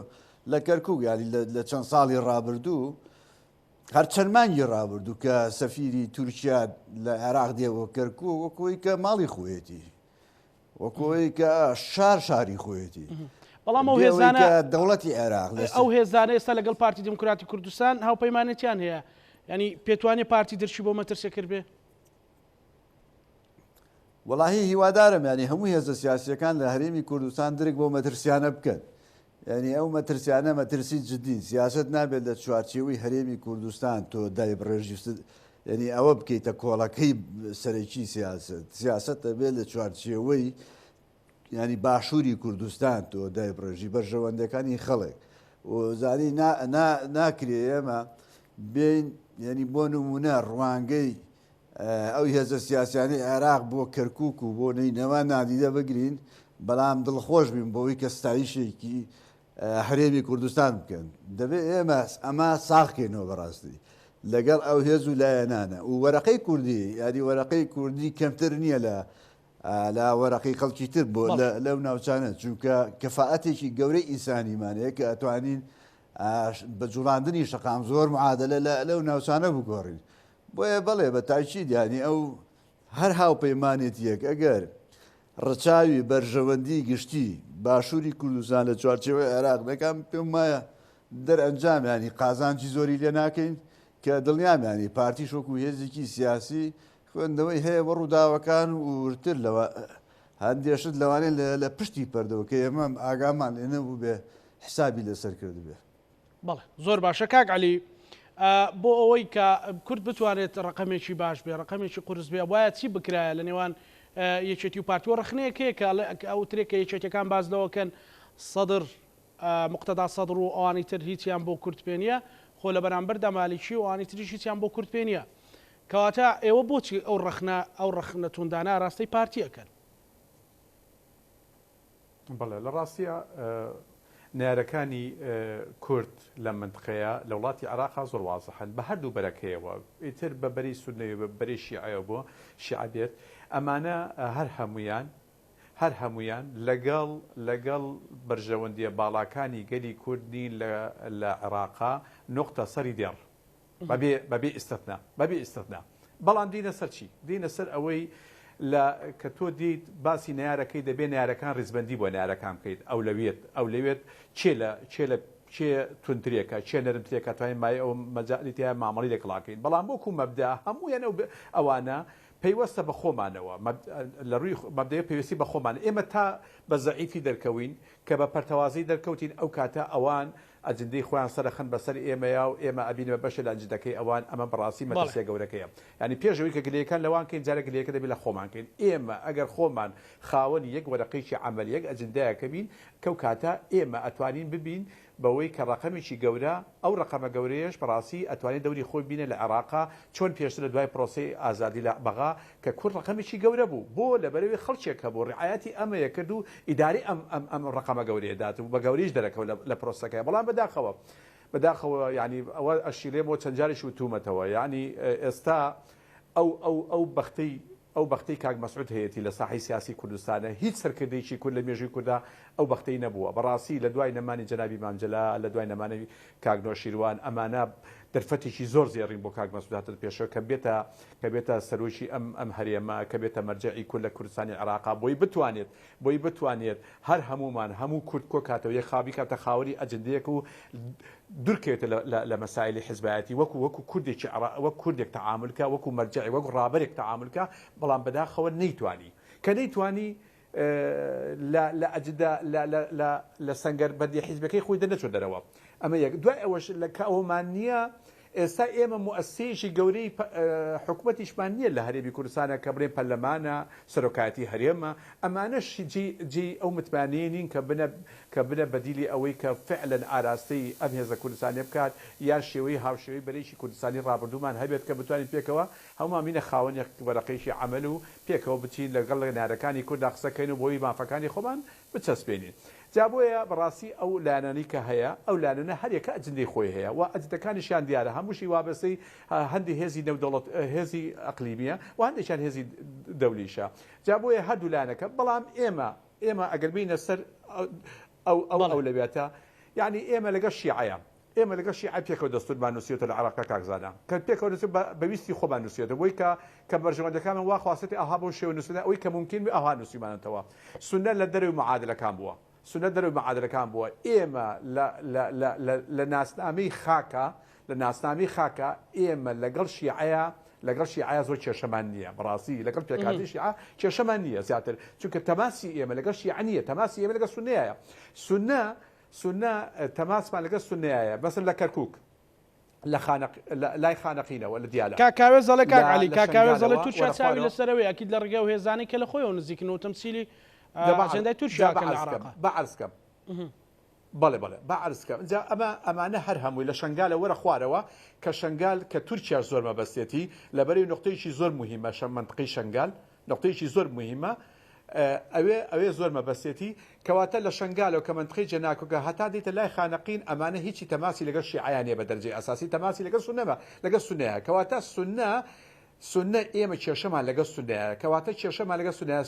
[SPEAKER 3] لە کەرکووک ینی لە چەند ساڵی ڕابردوو هەر چەند مانگی ڕابردوو کە سەفیری تورکیا لە عێراق دێەوە کەرکوو وەکۆی کە ماڵی خۆیەتی وەکۆی کە شاری خۆیەتی
[SPEAKER 1] بەڵام ئەو هێزانە
[SPEAKER 3] دەوڵەتی عێراق
[SPEAKER 1] ئەو هێزانە ئێستا لەگەڵ پارتی دموکراتی کوردستان هاوپەیمانێتیان هەیە ینی پێتوانێت پارتی دەرچی بۆ مەترسیەکرد بێ
[SPEAKER 3] وەڵاهی هیوادارم ینی هەموو هێزە سیاسیەکان لە هەرێمی کوردستان درک بۆ مەترسیانە بکەن ینی ئەو مەترسیانە مەترسی جددی سیاست نابێت لە چوارچێوەی هەرێمی کوردستان تۆ دای بڕێژی ینی ئەوە بکەیتە کۆڵەکەی سەرەکی سیاست دەبێت لە چوارچێوەی ینی باشووری کوردستان تۆ دای بڕێژی بەرژەوەندەکانی خەڵک و زانی ناکرێ ئێمە بین ینی بۆ نمونە ڕوانگەی ئەو هێزە سیاسیانی عێراق بۆ کەرکووک و بۆ نینەوە نادیدە بگرین بەڵام دڵخۆش بین بۆەوەی کە ستایشێکی هەرێمی کوردستان بکەن دەبێت ئێمە ئەمە ساغکەینەوە بەڕاستی لەگەڵ ئەو هێز و لایەنانە و وەرەقەی کوردی یادی وەرەقەی کوردی کەمتر نییە لە وەرەقی خەڵکی تر بۆ لەو ناوچانە چونکە کەفاەتێکی گەورەی ئینسانیمانەیە کە ئەتوانین بە جوڵاندنی شەقام زۆر معادلە لەو ناوچانە بگۆڕین بۆیە بەڵێ بە تاکید ینی ئەو هەر هاوپەیمانێتی یەک ئەگەر ڕەچاوی بەرژەوەندی گشتی باشووری کوردستان لە چوارچێوەی عێراق دەکەم پێم وایە دەرئەنجام ینی قازانجی زۆری لێ ناکەین کە دڵنیام ینی پارتی شۆک و هێزێکی سیاسی خوێندەوەی هەیە بە ڕووداوەکان و ورتر لەوە هەندێشت لەوانێت لە پشتی پەردەوە کە ئێمە ئاگامان لێ نەبوو بێ حسابی لەسەر کرد بێ
[SPEAKER 1] بەڵێ زۆر باشە کاک عەلی بۆ ئەوەی کە کورد بتوانێت ڕقەمێکی باش بێ ڕقەمێکی قورس بێ وایە چی بکرایە لە نێوان یەکێتی و پارتیۆ ڕخنەیەکەیە کە ئەو ترێکە یەکێتەکان باز لەوەکەن سەدر مقتەدا سەدر و ئەوانی تر هیچیان بۆ کورتپێنیە خۆ لە بەرامبەردا مالیکی و ئەوانی تریش هیچیان بۆ کورتپێنیە کەواتە ئێوە بۆچی ئەو ڕخنە توندانە ڕاستی پارتیەکەن
[SPEAKER 2] بەڵێ لە ڕاستیە نارەکانی کورد لە منطقەیە لە وڵاتی عێراقا زۆر وازەحن بە هەردوو بەرەکەیەوە ئیتر بە بەری سونەوی بە بەری شیعەوە بۆ شیعەبێت ئەمانە هەر هەمویان لەگەڵ بەرژەوەندیە باڵاکانی گەلی کوردنی لە عێراقا نقطە سەری دێڕ بەبێ ئیستثنا بەڵام دینە سەر چی دینە سەر ئەوەی کە تۆ دیت باسی نارەکەی دەبێ نارەکان ڕیزبەندی بۆ نارەکان بکەیت ئەو لەوێت چێ تونترێکە چێ نەرمترێکە توانین مای ئەو مەجالیتیان مامەڵی لەگەڵاکەین بەڵام بۆکو مەبدا هەموویان ئەوانە پەیوەستە بە خۆمانەوە لە ڕووی مەبدەیە پێویستی بە خۆمان ئێمە تا بە زەعیفی دەرکەوین کە بە پەرتەوازی دەرکەوتین ئەو کاتە ئەوان ئەجندەی خۆیان سەرخەن بەسەر ئێمەیە و ئێمە ئەبینەوە بەشە لە ئەجندەکەی ئەوان ئەمە بەڕاستی مەترسیە گەورەکەیە. ینی پێشەوەی کە گلەکان لەوانکەین جارە گلەکە دەبێت لە خۆمانکەین. ئێمە ئەگەر خۆمان خاوەنی یەک وەرەقەیەکی عمل یەک ئەجندایەکە بین کەو کاتە ئێمە ئەتوانین ببین بەوەی کە ڕقەمێکی گەورە ئەو ڕقەمە گەورەیەش بەڕاستی ئەتوانێت دەوری خۆی بینە لە عێراقا چۆن پێشتر لە دوای پرۆسی ئازادی لە بەغا کە کورد ڕقەمێکی گەورە بوو بۆ لەبەرەوەی خەڵکێک بۆ ڕعایەتی ئەمەیە کرد و ئیداری ئەم ڕقەمە گەورەیەدات و بە گەوریش دەرەکەوت لە پرۆسەکەی بەڵام بەداخەوە ینی ئەوە ئەشیلێمەوە چەند جاریش وتومەتەوە ینی ئێستا ئەو بەختەی کاک مەسعود هەیەی لە ساحی سیاسی کوردستانە هیچ سەرکردێکی کورد لە مێژووی کووردا ئەو بەختەی نەبووە بەڕاستی لە دوای نەمانی جەنابی مامجەلا لە دوای نەمانەوی کاک نۆشیروان ئەمانە دەرفەتێکی زۆر زێڕین بۆ کاک مەسعود هاتە پێشەوە کە بێتە سەرۆکی ئەم هەرێمە کە بێتە مەرجەعی کورد لە کوردستانی عێراقا بۆی بتوانێت هەر هەمومان هەموو کورد کۆکاتەوە یەک خاوی کاتە خاوەری ئەجندەیەک و دوورکەوێتە لە مەسایلی حیزبایەتی وەکو کوردێکی وەک کوردێک تەعاملکە وەکو مەرجەعی وەکو ڕابەرێک تەعاملکە بەڵام بەداخەوە نەیتوانی کە نەیتوانی لە ئەجدا لە سەنگەر بەردی حیزبەکەی خۆی دەنەچۆ دەرەوە ئەمە یەک دوای ئەوەش لە کە ئەومان نییە ئێستا ئێمە مؤسسەیەکی گەورەی حکوومەتیشمان نییە لە هەرێمی کوردستانە کە بڵێن پەرلەمانە سەرۆکایەتی هەرێمە ئەمانەش جی ئەو متمانەیە کە بنە بەدیلی ئەوەی کە فعلەن ئاراستەی ئەم هێزە کوردستانی بکات یان شێوەی هاوشێوەی بەرەیشی کوردستانی ڕابردوومان هەبێت کە بتوانین پێکەوە هەمومان بینە خاوەنی وەرەقەیەکی عەمەل و پێکەوە بچین لەگەڵ نارەکانی کوردا قسەکەین و بۆی مافەکانی خۆمان بچەسپێنین. جا بۆیە بەڕاستی ئەو لانەی کە هەیە ئەو لانەنە هەرێکە ئەجندەی خۆی هەیە و ئەجندەکانیشیان دیارە هەمووشی وابەستەی هەندی هێزی نێودەوڵەت هێزی ئەقلیمیە و هەندێکیان هێزی دەولیشە. جا بۆیە هەردوو لانەکە بەڵام ئێمە ئەگەر بینە سەر ئەو لەبێتە یعنی ئێمە لەگەڵ شیعەیە ئێمە لەگەڵ شیعە پێکەوە دەستورمان نووسێتە لە عێراقا کاکزانە کە پێکەوە نووسێت بەویستی خۆمان نووسێتە بۆی کە بەرژەوەندەکانمان وا خواستێتی ئەها بۆ شێوە نووسێنە ئەوەی کە ممکن بێ ئەها نووسیمانەتەوە سونە لە دەروی معادلەکان بووە سنە دەروی معادلەکان بووە ئێمە لە ناسنامی خاکە ئێمە لەگەڵ شیعەیە زۆر کێشەمان نییە بەڕاستی لەگەڵ پێکاتی شیعە کێشەمان نییە زیاتر چونکە تەماسی ئێمە لەگەڵ شیعە نییە تەماسی ئێمە لەگەڵ سونەیە سونە تەماسمان لەگەڵ سونەیە بەسن لە کەرکووک لای خانەقینەوە لە دیالە
[SPEAKER 1] کاکاوێ زەڵێ کاک عەلی کاکاوێ زەڵێ تورکیا چاوی لەسەرەوەی ئەکید لە ڕێگە و هێزانی کە لە خۆیەوە نزیکن و تەمسیلی ئەجەندای تورکیاکەن لە عێراقا
[SPEAKER 2] بەعرزکەم بەڵێ بەعرزکەم اینجا ئەمانە هەر هەمووی لە شنگالە وەرە خوارەوە کە شنگال کە تورکیا زۆر مەبەستێتی لەبەرەوەی نقطەیەکی زۆر مهمە منطقەی شنگال نقطەیەکی زۆر مهمە ئەوێ زۆر مەبەستێتی کەواتە لە شنگالەوە کە منطقەی جەناکۆکە هەتا دێتە لای خانەقین ئەمانە هیچی تەماسی لەگەڵ شیعەیانێ بە دەرجەی ئەساسی تەماسی لەگەڵ سونەمە لەگەڵ سونەیە کەواتە سونە ئێمە کێشەمان لەگەڵ سونەیە کەواتە کێشەمان لەگەڵ سونەیە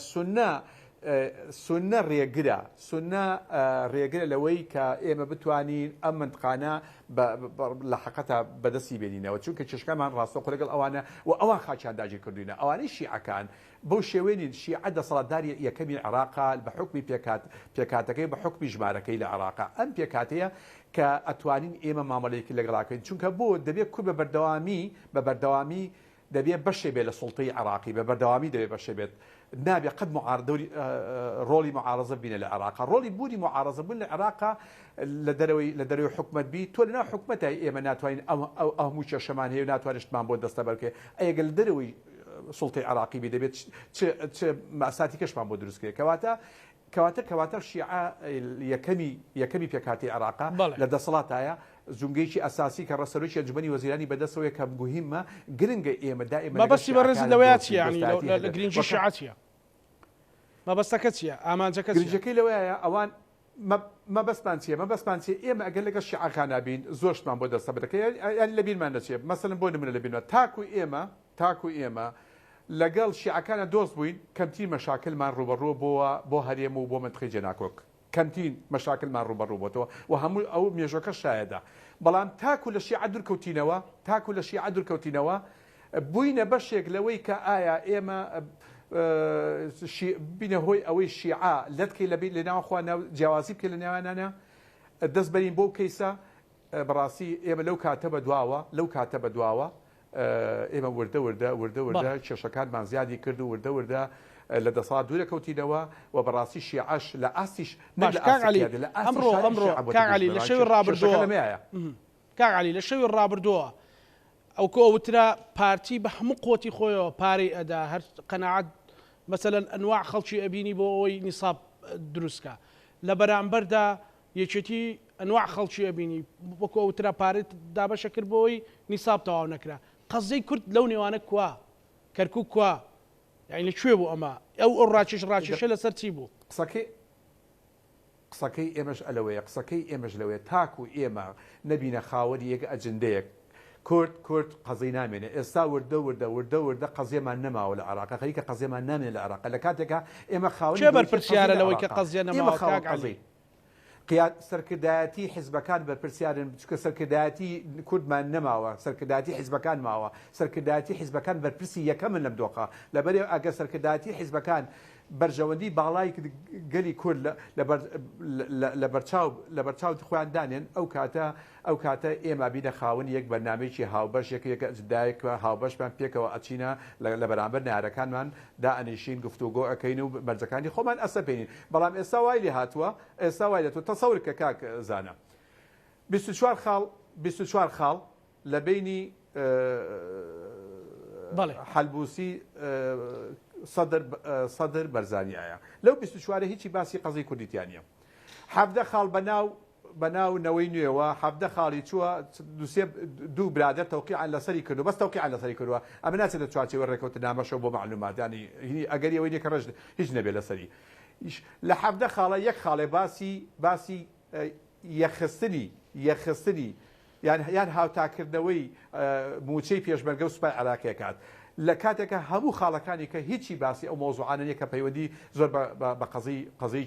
[SPEAKER 2] سونە ڕێگرە لەوەی کە ئێمە بتوانین ئەم منطقانە لە حقەتە بەدەستی بێنینەوە چونکە چشکەمان ڕاستەوخۆ لەگەڵ ئەوانە و ئەوان خاچیان داگیر کردوینە ئەوانەی شیعەکان بەو شێوێنی شیعە دەسەڵاتداری یەکەمی عێراقا بە حکمی پێکاتەکەی بە حکمی ژمارەکەی لە عێراقا ئەم پێکاتەیە کە ئەتوانین ئێمە مامەڵەیەکی لەگەڵاکەین چونکە بۆ دەبێت کو بە بەردەوامی دەبێت بەشێ بێت لە سوڵتەی عێراقی بە بەردەوامی دەبێت بەشێ بێت نابێ قد ڕۆلی معارەزە بینە لە عێراقا ڕۆلی بوونی معارەزە بوون لە عێراقا لە دەرەوەی حکومەت بی تۆ لەناو حکومەتە ئێمە ناتوانین هەموو کێشەمان هەیە و ناتوانشتمان بۆ دەستە بەرکێ ئەگەر لە دەرەوەی سوڵتەی عێراقی بی دەبێت چ مەساتی کەشمان بۆ دروستکرێت کەواتە شیعە یەکەمی پێکاتی عێراقا لە دەسەڵاتایە زونگەیەکی ئەساسی کە ڕەسەرۆکی ئەنجومەنی وەزیرانی بەدەستەوە کە مهمە گرنگە ئێمە دائما
[SPEAKER 1] مەبەستی بەڕێز لەوەیە چییە لە گرنگی شیعە چییە مەبەستەکە چییە ئامانجەکە
[SPEAKER 2] گرنگەکەی لەوەیە ئەوان مەبەستمان چیە ئێمە ئەگەر لەگەڵ شیعەکان نابین زۆرشمان بۆ دەستە بەدەکەی یان لە بیرمان نەچێت مەسەڵەن بۆ نمونە لە بینەوە تاکو ئێمە لەگەڵ شیعەکانە دۆست بووین کەمترین مەشاکلمان ڕوبەڕوو بۆ هەرێم و بۆ منطقەی جەناکۆک کەمترین مەشاکلمان ڕوبەڕوو بۆتەوە و هەموو ئەو مێژۆکە شایەدا بەڵام تاکو لە شیعە دوورکەوتینەوە بووینە بەشێک لەوەی کە ئایا ئێمە بینە هۆی ئەوەی شیعە لەتکەی لە ناوخوا جیاوازی بکە لە نێوانانە دەست بەرین بۆ کەیسە بەڕاستی ئێمە لەو کاتە بەدواوە ئێمە وردە کێشەکانمان زیادی کرد و وردە لە دەسەڵات دوورە کەوتینەوە و بەڕاستی شیعەش لە ئاستیش
[SPEAKER 1] باش کاک عەلی ئەمڕۆ کاک عەلی لە شەوی ڕابردووە کاک عەلی لە شەوی ڕابردووە ئەو کۆوترا پارتی بە هەموو قۆتی خۆیەوە پارەی ئەدا هەر قەناعەت مەسەلەن ئەنواع خەڵکی ئەبینی بۆ ئەوەی نیساب دروستکە لە بەرامبەردا یەکێتی ئەنواع خەڵکی ئەبینی وەکو ئەوترا پارەت دابەشە کرد بۆەوەی نیساب تەواو نەکرا قەزەی کورد لەو نێوانە کوا کەرکوو کوا یعنی لەکوێ بوو ئەمە ئەو ڕاکێشە لەسەر چی بوو
[SPEAKER 2] قسەکەی ئێمەش ئەلەوەیە قسەکەی ئێمەش لەوەیە تاکو ئێمە نەبینە خاوەری یەک ئەجندەیەک کورد قەزەی نامێنێ ئێستا وردە قەزیێمان نەماوە لە عێراق خەریکە قەزیێمان نامێنێت لە عێراق لە کاتێکە ئێمە خاوەن
[SPEAKER 1] چێ بەرپرسیارە لەوەی کە قەزیە نەماوە کاک عەلی
[SPEAKER 2] سەرکردایەتی حیزبەکان بەرپرسیارن چکە سەرکردایەتی کوردمان نەماوە سەرکردایەتی حیزبەکان ماوە سەرکردایەتی حیزبەکان بەرپرسی یەکەمن لەم دۆخە لەبەرێ ئەگە سەرکردایەتی حیزبەکان بەرژەوەندی باڵای گەلی کورد لە بەرچاو خۆیان دانێن ئەو کاتە ئێمە بینە خاوەن یەک بەرنامەیەکی هاوبەش یەکدایکە هاوبەشمان پێکەوە ئەچینە لە بەرامبەر نارەکانمان دائەنیشین گفتوگۆ ئەەکەین و بەرجەکانی خۆمان ئەسەپێنین بەڵام ئێستا وای لێ هاتووە ئێستا وای دەتوە تەسەورکە کاک زانە 24 خاڵ لە بینی حەلبوسی سەدر بەرزانیایە لەو 24 هیچی باسی قەزەی کوردیتیانە 17 خاڵ بەناو نەوەی نوێەوە 17 خاڵی چووە دوو برادر تەوقیعان لەسەری کردو بەس تەوقیعان لەسەری کردووە ئەمە ناچێت لە چوارچێوە ڕێکەوتنامەشەوە بۆ معلوماتیانی ئەگەری ئەوەی نێکە ڕژ هیچ نەبێت لەسەری لە 17 خاڵە یەک خاڵێ باسی یەخستنی یان هاوتاکردنەوەی موچەی پێشمەرگە و سوپای عێراقیە کات لە کاتێکە هەموو خاڵەکانی کە هیچی باسی ئەو مۆزوعانە نیە کە پەیوەندی زۆر بە قەزەی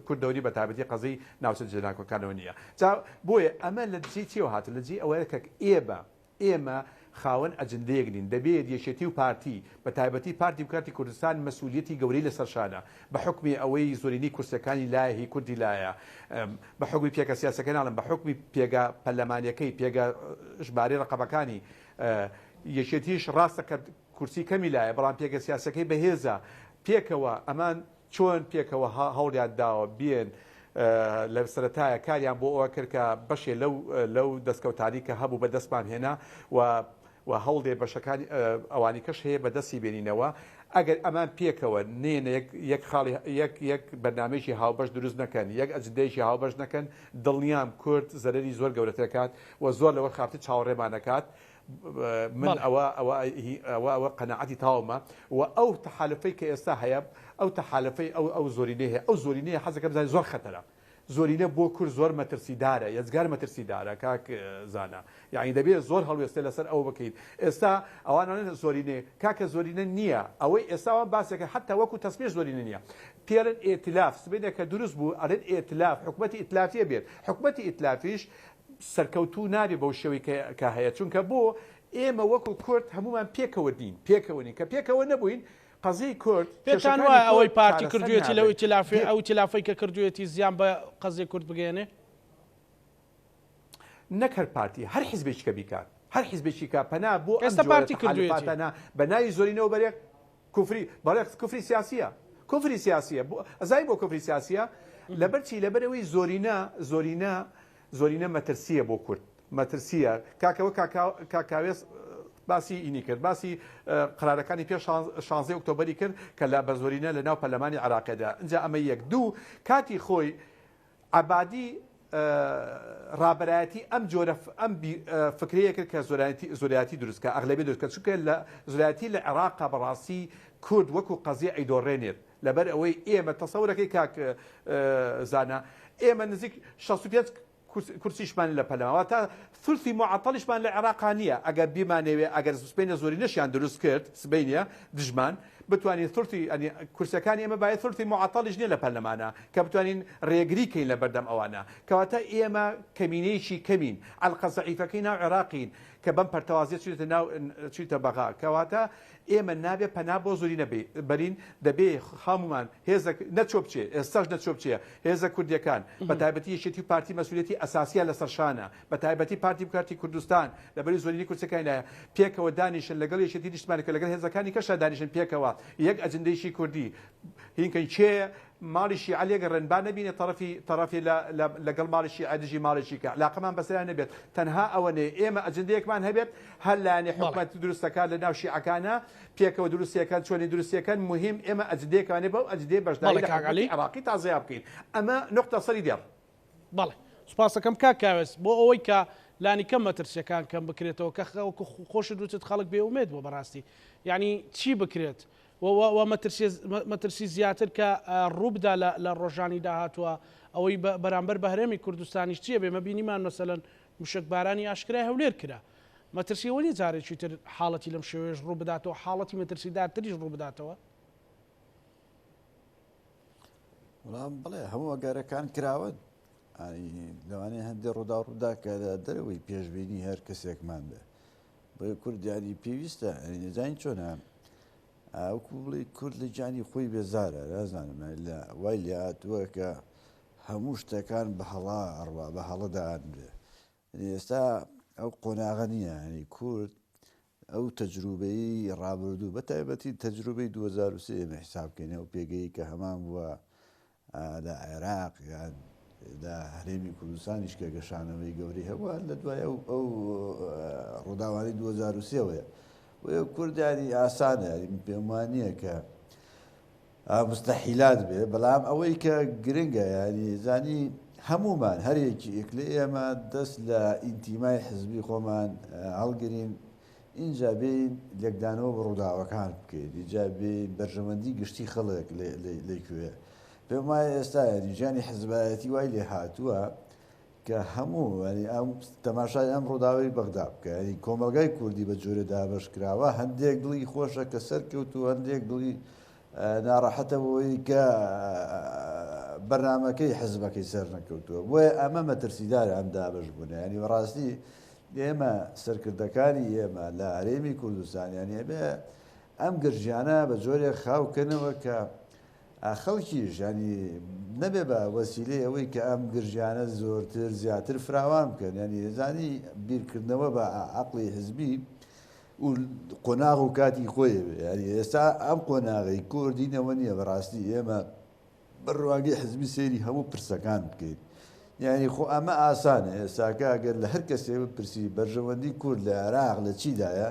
[SPEAKER 2] کوردەوری بە تایبەتی قەزەی ناوچە جێناکۆکانەوە نییە بۆیە ئەمە لە جێ چێوە هاتن لە جێ ئەوەیە کە ئێمە خاوەن ئەجندەیەک نین دەبێت یەکێتی و پارتی بە تایبەتی پارتی بکارتی کوردستان مەسئولیەتی گەورەی لەسەرشانە بە حکمی ئەوەی زۆرینی کورسەکانی لایەهی کوردی لایە بە حکمی پێگە سیاسەکە ناڵم بە حکمی پێگە پەرلەمانیەکەی پێگە ژمارەی ڕقەبەکانی یەکێتیش ڕاستە کە کورسی کەمی لایە بەڵام پێگە سیاسەکەی بەهێزە پێکەوە ئەمان چۆن پێکەوە هەوڵیان داوە بێن لە سەرەتایە کاریان بۆ ئەوە کرد کە بەشێ لەو دەستکەوتانی کە هەبوو بە دەستمان هێنا و هەوڵێ بەشەکانی ئەوانی کەش هەیە بەدەستی بێنینەوە ئەگەر ئەمان پێکەوە نێنە یەک بەرنامەیەکی هاوبەش دروست نەکەن یەک ئەجندەیەکی هاوبەش نەکەن دڵنیام کورد زەرەری زۆر گەورەترەکات و زۆر لەوە خافتە چاوەڕێمانەکات من ئەوە قەنەعەتی تاومە و ئەو تەحالفەی کە ئێستا هەیە ئەو تەحالفەی ئەو زۆرینەی هەیە ئەو زۆرینەیە حەزەکە بزانین زۆر خەتەرە زۆرینە بۆ کورد زۆر مەترسیدارە یەزگار مەترسیدارە کاک زانە یعنی دەبێت زۆر هەڵوێستێ لەسەر ئەو بکەیت ئێستا ئەوانە زۆرینێ کاکە زۆرینە نییە ئەوەی ئێستاوان باسێکە حتا وەکو تەسمێش زۆرینە نییە پێرن ئێتلاف سبینە کە دروست بوو ئەرێن ئێتلاف حکومەتی ئیتلافیە بێت حکومەتی ئیتلافیش سەرکەوتوو نابێ بەو شێوەی کە هەیە چونکە بۆ ئێمە وەکو کورد هەمومان پێکەوەنین کە پێکەوە نەبووین قەزەی کورد
[SPEAKER 1] پێتان وایە ئەوەی پارتی کردوێتی لەو ئیتلافی ئەو ئیتلافی کە کردوێتی زیان بە قەزەی کورد بگەێنێ
[SPEAKER 2] نەکرد پارتی هەر حیزبێکیکە بیکات هەر حیزبێکی کا پەنا بۆ
[SPEAKER 1] ئێستا پارتی کردوێتی
[SPEAKER 2] بە ناوی زۆرینەوە بەرێک کوفری سیاسیە کوفری سیاسیە ئەزای بۆ کوفری سیاسیە لەبەرچی لەبەرەوەی زۆرینە مەترسیە بۆ کورد مەترسیە کاکەوە کاکاوێس باسی ئینی کرد باسی قرارەکانی پێ 16 ئۆکتۆبەری کرد کە لە بەزۆرینە لە ناو پەرلەمانی عێراقیدا اینجا ئەمە یەک دوو کاتی خۆی عەبادی ڕابەرایەتی ئەم جۆرە ئەم فکرەیە کرد کە زۆرایەتی دروستکە ئەغلبی دروستکە چونکە لە زۆرایەتی لە عێراقا بەڕاستی کورد وەکو قەزیە ئەیدۆڕێنێت لەبەر ئەوەی ئێمە تەسەورەکەی کاک زانە ئێمە نزیک 65 کورسیشمان لە پەلەماوە تا ثلثی معەتەڵیشمان لە عێراقا نییە ئەگەر بیمانەوێ ئەگەر سبەینە زۆری نەشیان دروست کرد سبەینە دژمان بتوانین ثلثی کورسەکانی ئێمە باید ثلثی معەتەڵیش نییە لە پەرلەمانە کە بتوانین ڕێگری کەین لە بەردەم ئەوانە کەواتە ئێمە کەمینەیەکی کەمین ئەلقە زەعیفەکەی ناو عێراقین کە بەم پەرتەوازیە چیتە بەغا کەواتە ئێمە نابێ پەنا بۆ زوری نەبێ بەرین دەبێ خامومان هێزە نەچۆ بچێ ئێستاش نەچۆ بچێ هێزە کوردیەکان بە تایبەتی یەکێتی و پارتی مەسئولیەتی ئەساسیە لەسەر شانە بە تایبەتی پارتی بکارتی کوردستان لەبەری زۆرینی کورسەکانە پێکەوە دانیشن لەگەڵ یەکێتی نیشتمانەکە لەگەڵ هێزەکانی کەشە دانیشن پێکەوە یەک ئەجندەیشی کوردی هینکەی چێ ماڵیشی عەلێگە ڕێنبا نەبینێ تەرەفی لەگەڵ ماڵیشی عەدژی ماڵێکی کە علاقەمان بەسەریان نەبێت تەنها ئەوەنێ ئێمە ئەجندەیەکمان هەبێت هەر لایەنێ حکومەت دروستەکان لە ناو شیعەکانە پێکەوە دروستیەکان چۆنی دروستیەکان مهم ئێمە ئەجندەیەکانێ بەو ئەجندەی بەشداری لە عێراقی تازەیا بکەین ئەمە نقطە سەری دێڕ.
[SPEAKER 1] بەڵێ سوپاس دەکەم کاکاوێس بۆ ئەوەی کە لانی کەم مەترسیەکان کەم بکرێتەوە کە خۆشت دوچێت خەڵک بێ ئومێد بۆ بەڕاستی یعنی چی بکرێت و مەترسی زیاتر کە ڕووبدا لە ڕۆژانی داهاتوە ئەوەی بەرامبەر بە هەرێمی کوردستانیش چییە بێمە بینیمان مەسەلەن موشکبارانی ئاشکرای هەولێر کرا مەترسیەوەنی جارێکی تر حاڵەتی لەم شێوەیەش ڕوو بداتەوە حاڵەتی مەترسیدارتریش ڕوو بداتەوە
[SPEAKER 3] وەڵام بڵێ هەموو ئەگارەکان کراون لەوانەیە هەندێک ڕوودا کە دەرەوەی پێشبینی هەر کەسێکمان بێ بۆ کوردیانی پێویستە نەزانین چۆنە ئەوکو بڵێ کورد لە جانی خۆی بێزارە نازانم لە وای لێ هاتووە کە هەموو شتەکان بە هەڵا ئەڕوا بە هەڵەدان بێ ئێستا ئەو قۆناغە نییە ینی کورد ئەو تەجروبەی ڕابردوو بە تایبەتی تەجروبەی 2023 ئێمە حسابکەین ئەو پێگەی کە هەمان بووە لە عێراق یان لە هەرێمی کوردستانیش کە گەشانەوەی گەورەی هەبووە لە دوای ئەو ڕووداوانی 2023 کوردانی ئاسانە پێم وانە کە مستەحیلات بێ بەڵام ئەوەی کە گرنگە ینی زانی هەمومان هەرێکی ئێکلە ئێمە دەست لە ئینتیمای حزبی خۆمان هەڵگرین اینجا بین لێکدانەوە بە ڕووداوەکان بکەین اینجا بین بەرژەوەندی گشتی خەڵک لەکوێ پێم وایە ئێستا ژیانی حزبایەتی وای لێ هاتووە کە هەموو ئەم تەماشای ئەم ڕووداوی بەغدا بکە ینی کۆمەلگای کوردی بە جۆرە دابەش کراوە هەندێک دڵی خۆشە کە سەرکەوت و هەندێک دڵی ناڕەحەتە بۆی کە بەرنامەکەی حزبەکەی سەر نەکەوتووە بۆیە ئەمە مەترسیدارە ئەم دابش بوون ینی بەڕاستی ئێمە سەرکردەکانی ئێمە لە هەرێمی کوردستانیان بێ ئەم گرژیانە بە جۆرێک خاوکەنەوە کە خەڵکیش ینی نەبێ بە وەسیلەی ئەوەی کە ئەم گرژیانە زۆرتر زیاتر فراوان بکەن ینی زانی بیرکردنەوە بە عەقڵی حزبی و قۆناغ و کاتی خۆی ینی ئێستا ئەم قۆناغی کوردینەوە نییە بەڕاستی ئێمە بەڕواگەی حزبی سێری هەموو پرسەکان بکەین یعنی خۆ ئەمە ئاسانە ئێستاکە ئەگەر لە هەر کەسێ بپرسی بەرژەوەندی کورد لە عێراق لە چیدایە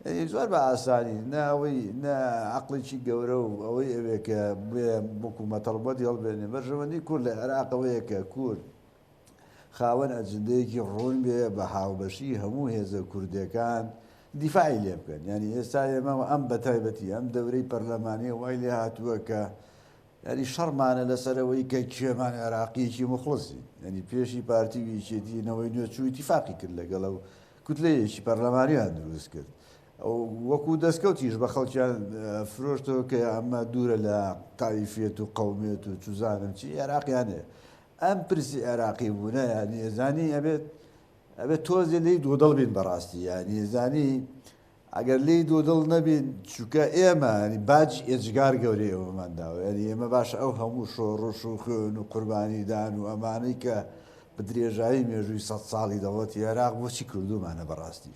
[SPEAKER 3] زۆر بە ئاسانی ناوەی نە عەقڵێکی گەورە و ئەوەی ئەوێ کە بۆکو مەتەڵبەتی هەڵبێنێ بەرژەوەندی کورد لە عێراقەوەیە کە کورد خاوەن ئەجندەیەکی ڕوون بێ بە هاوبەشی هەموو هێزە کوردەکان دیفاعی لێ بکەن ینی ئێستا ئێمە ئەم بەتایبەتی ئەم دەورەی پەرلەمانی وای لێ هاتووە کە ینی شەڕمانە لەسەرەوەی کە کێمان عێراقیەکی مخلصی ینی پێشی پارتیوی چێتینەوەی نوێچوو ئیتیفاقی کرد لەگەڵ ئەو کوتلەیەکی پەرلەمانیان دروست کرد وەکو دەستکەوتیش بە خەڵکیان فرۆشتەوە کە ئەمە دوورە لە تایفێت و قەومێت و چوزانم چی عێراقیانێ ئەم پرسی عێراقی بوونە ینی ئێزانی ئەبێت تۆزێ لی دوودڵ بین بەڕاستی ینی زانی ئەگەر لی دوودڵ نەبین چووکە ئێمە ینی باج ئێجگار گەورەی ئەومانداوە ینی ئێمە باشە ئەو هەموو شۆڕش و خوێن و قوربانیدان و ئەمانەی کە بە درێژایی مێژووی 100 ساڵی دەوڵەتی عێراق بۆچی کردومانە بەڕاستی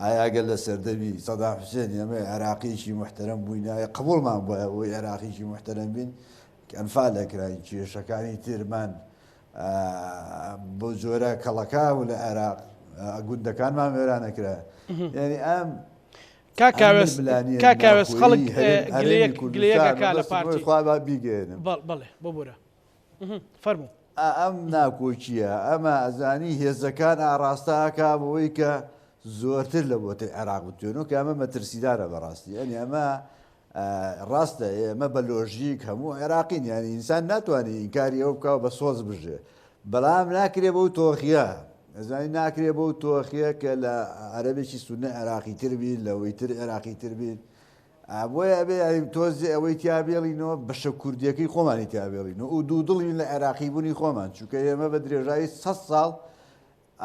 [SPEAKER 3] ئایا ئەگەر لە سەردەمی سەدام حوسێن ئێمە عێراقیشی محتەرەم بووینایە قبوڵمان بۆە ئەوەی عێراقیشی محتەرەم بین ئەنفال لەکراین کێشەکانی ترمان بۆ جۆرە کەڵەکا و لە عێراق گوندەکانمان وێرانەکرا یعنی ئەم
[SPEAKER 1] کاکاوێس خەڵک گلەیەکەکە لە پارتی
[SPEAKER 3] خوا بیگەێنم
[SPEAKER 1] بەڵێ ببوورە فەرموو
[SPEAKER 3] ئەم ناکۆچیە ئەمە ئەزانی هێزەکان ئاڕاستاکا بەوەی کە زۆرتر لە بۆتە عێراق بتوێنەوە کە ئەمە مەترسیدارە بەڕاستی ئەنی ئەمە ڕاستە ئێمە بە لۆژیک هەموو عێراقین ینی ئینسان ناتوانێت ئینکاری ئەو بکەوە بە سۆز بژێ بەڵام ناکرێ بەو تۆخیە ئەزانی ناکرێ بەو تۆخیە کە لە عەرەبێکی سونە عێراقی تر بین لەوەی تر عێراقی تر بین بۆیە ئەبێ تۆزێ ئەوەی تیابێڵینەوە بەشە کوردیەکەی خۆمانی تیابێڵینەوە و دوودڵین لە عێراقی بوونی خۆمان چونکە ئێمە بە درێژایی 100 ساڵ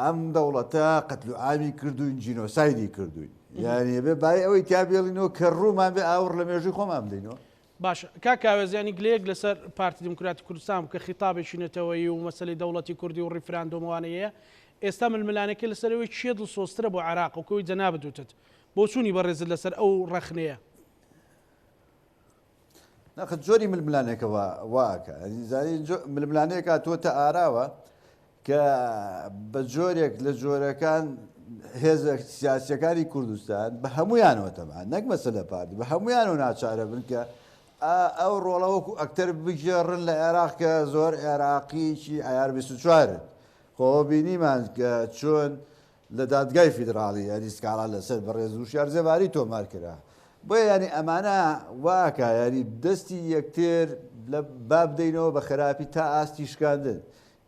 [SPEAKER 3] ئەم دەوڵەتە قەتل و عامی کردوین جینۆسایدی کردوین یعنی بێ بای ئەوەی تیابێڵینەوە کە ڕوومان بێ ئاور لە مێژووی خۆمان بدەینەوە.
[SPEAKER 1] باش کاکاوێزیانی گلەیەک لەسەر پارتی دموکراتی کوردستان کە خیتابێکی نەتەوەی و مەسەلەی دەوڵەتی کوردی و ڕیفراندۆمەوانەیە ئێستا ململانەکە لەسەرەوەی چێ دڵسۆزترە بۆ عێراق و کەوەی جەناب بدوتت بۆ چوونی بەڕێزت لەسەر ئەو ڕەخنەیە.
[SPEAKER 3] نەخت جۆری ململانێکە واکە زانی ململانەیەکە تۆتە ئاراوە کە بە جۆرێک لە جۆرەکان هێزە سیاسیەکانی کوردستان بە هەمویانەوە تەمان نەک مەسەلە پارتی بە هەمویانەوە ناچارە بن کە ئەو ڕۆڵەوەکو ئەکتەر بگێڕن لە عێراق کە زۆر عێراقیی ئایار 24 خۆ بینیمان کە چۆن لە دادگای فیدراڵی ینی سکاڵا لەسەر بەڕێز و شارزێباری تۆمار کرا بۆیە ینی ئەمانە واکە ینی دەستی یەکتر لە بابدەینەوە بە خراپی تا ئاستی شکاندن.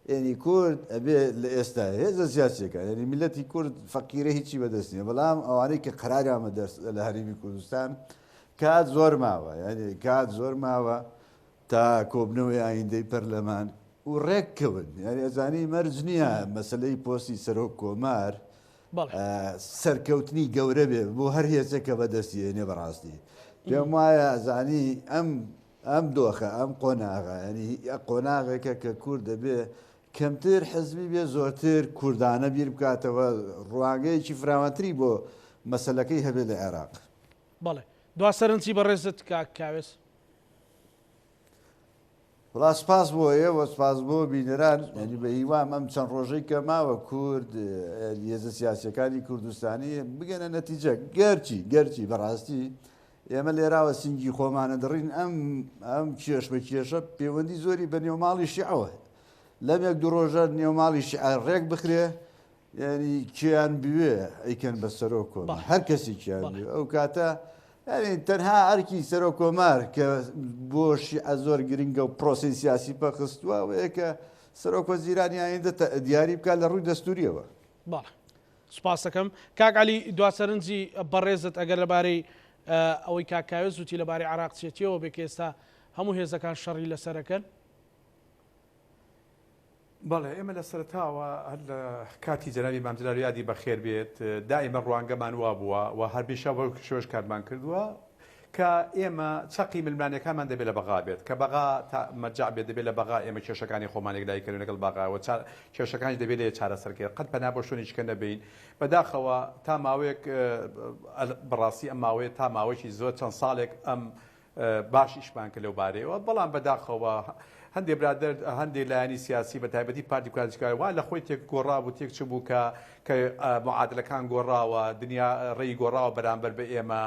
[SPEAKER 3] ینی کورد ئەبێ لە ئێستا هێزە سیاسیەکە ینی میلەتی کورد فەقیرە هیچی بەدەست نیە بەڵام ئەوانەی کە قەراریانمە لە هەرێمی کوردستان کات زۆر ماوە ینی کات زۆر ماوە تا کۆبنەوەی ئایندەی پەرلەمان و ڕێککەون ینی ئەزانی مەرج نییە مەسلەی پۆستی سەرۆک کۆمار سەرکەوتنی گەورە بێ بۆ هەر هێزەکە بەدەستی هێنێ بەڕاستی پێم وایە ئەزانی ئەم دۆخە ئەم قۆناغە ینی قۆناغێکە کە کورد دەبێ کەمتر حزبی بێ زۆرتر کوردانە بیر بکاتەوە ڕوانگەیەکی فراوانتری بۆ مەسەلەکەی هەبێت لە عێراق.
[SPEAKER 1] بەڵێ دوا سەرنجی بەڕێزت کاوێز.
[SPEAKER 3] وڵا سپاس بۆ ئێوە سپاس بۆ بینەران ینی بە هیوام ئەم چەند ڕۆژەی کە ماوە کورد هێزە سیاسیەکانی کوردستانی بگەنە نەتیجە گەرچی بەڕاستی ئێمە لێراوە سینگی خۆمانە دەڕین ئەم کێش بە کێشە پەیوەندی زۆری بە نێوماڵی شیعەوە لەم یەک دوو ڕۆژە نێوماڵی شیعە ڕێک بخرێ ینی کیان بوێ ئەیکەن بە سەرۆک کۆمار هەر کەسی کیان بوێ ئەو کاتە ینی تەنها ئەرکی سەرۆک کۆمار کە بۆ شیعە زۆر گرنگە و پرۆسی سیاسی پەخستووە ئەوەیە کە سەرۆک وەزیرانی ئایندە دیاری بکات لە ڕووی دەستوریەوە.
[SPEAKER 1] باڵێ سوپاس دەکەم کاک عەلی دوا سەرنجی بەڕێزت ئەگەر لەبارەی ئەوەی کاکاوێز وتی لەبارەی عێراق چێتیەوە بێ کە ئێستا هەموو هێزەکان شەڕی لەسەرەکەن.
[SPEAKER 2] بەڵێ ئێمە لە سەرتاوە هەر لە کاتی جەنابی مامجلال یادی بەخێر بێت دائیمە ڕوانگەمان وا بووە و هەربیشە بۆ شۆش کارمان کردووە کە ئێمە چەقی ململانەکانمان دەبێت لە بەغا بێت کە بەغا مەرجع بێت دەبێت لە بەغا ئێمە کێشەکانی خۆمانێک لایکردن لەگەڵ بەغاوە کێشەکانی دەبێت لێ چارەسەرکرد قەت پەنا بۆ شوێنێککە نەبین بەداخەوە تا ماوەیەک بەڕاستی ئەم ماوەیە تا ماوەیەکی زۆر چەند ساڵێک ئەم باشیشمان کە لەو بارەیەوە بەڵام بەداخەوە هەندێک برادر هەندێک لایانی سیاسی بە تایبەتی پارتی کوردستان وا لە خۆی تێک گۆڕا بوو تێک چ بوو کە معادلەکان گۆڕاوە دنیا ڕێی گۆڕاوە بەرامبەر بە ئێمە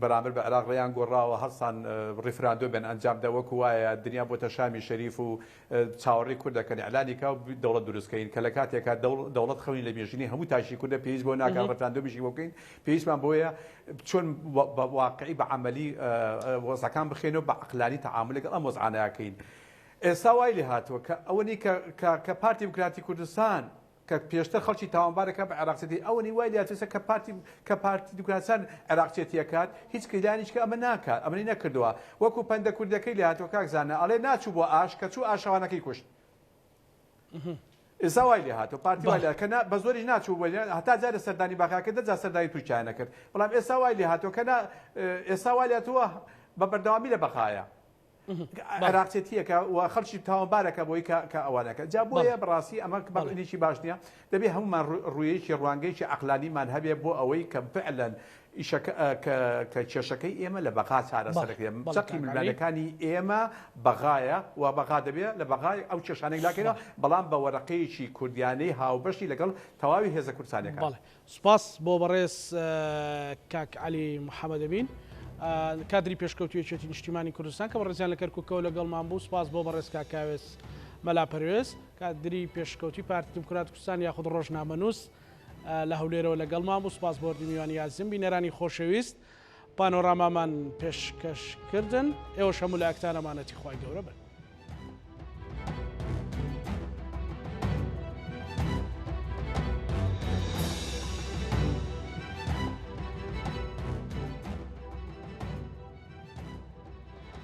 [SPEAKER 2] بەرامبەر بە عێراق ڕێیان گۆڕاوە هەرسان ڕیفراندۆ بن ئەنجامدا وەکو وایە دنیا بۆتە شامی شەریف و چاوەڕێی کوردەکەن ئەعلانی کا و دەوڵەت دروستکەین کە لە کاتێکا دەوڵەت خەونی لە مێژنی هەموو تاشی کوردە پێویست بۆ ناکات ڕیفراندۆ بشی بۆکەین پێویستمان بۆیە چۆن بە واقعی بە عەمەلی وەزعەکان بخێنەوە بە عەقلانی تەعامل لەگەڵ ئەم وەزعانەکەین. ئێستا وای لێ هاتووە کە ئەوەنی کە پارتی دموکراتی کوردستان کە پێشتر خەڵکی تاوانبارەکە بە عێراقچێتی ئەوەنی وای لێ هاتووە کە پارتی دموکراتیان عێراقچێتیەکات هیچ کەیدانیش کە ئەمە ناکات ئەمەی نەکردووە وەکو پەندە کوردەکەی لێ هاتووە کاکزانە ئەڵێ ناچوو بۆ ئاش کە چوو ئاشەوانەکەی کوشت. ئێستا وای لێ هاتووە پارتی وای لێ کە بە زۆریش ناچوو هەتا جارە سەردانی باخاکە دەجا سەردانی تورکیا نەکرد بەڵام ئێستا وای لێ هاتووە کە ئێستا وای لێ هاتووە بە بەردەوامی لە بەخایە عێراقچێتیەکە و خەڵکی تاوانبارەکە بۆی کە ئەوانەکە جا بۆیە بەڕاستی ئەمە بەڵێنێکی باش نییە دەبێت هەمومان ڕوویەکی ڕوانگەیەکی عەقلانیمان هەبێ بۆ ئەوەی کە فعلەن کە کێشەکەی ئێمە لە بەغا چارەسەرەکەی چەقی ململانەکانی ئێمە بەغایە و بەغا دەبێت لە بەغای ئەو کێشانەی لاکەینەوە بەڵام بە وەرەقەیەکی کوردیانەی هاوبەشی لەگەڵ تەواوی هێزە کوردستانیەکان.
[SPEAKER 1] سوپاس بۆ بەڕێز کاک عەلی محەممەد ئەمین کادری پێشکەوتویەکێتی نیشتیمانی کوردستان کە بەڕێزیان لە کەرکووکەوە لەگەڵمان بوو سپاس بۆ بەڕێز کاکاوێز مەلا پەروێز کادری پێشکەوتی پارتی دموکراتی کوردستان یاخود ڕۆژنامەنووس لە هەولێرەوە لەگەڵمان بوو سپاس بۆ میوانی یازم بینەرانی خۆشەویست پانۆرامامان پێشکەشکردن ئێوە هەموو لە ئەکتانەمانەتی خوای گەورە بن.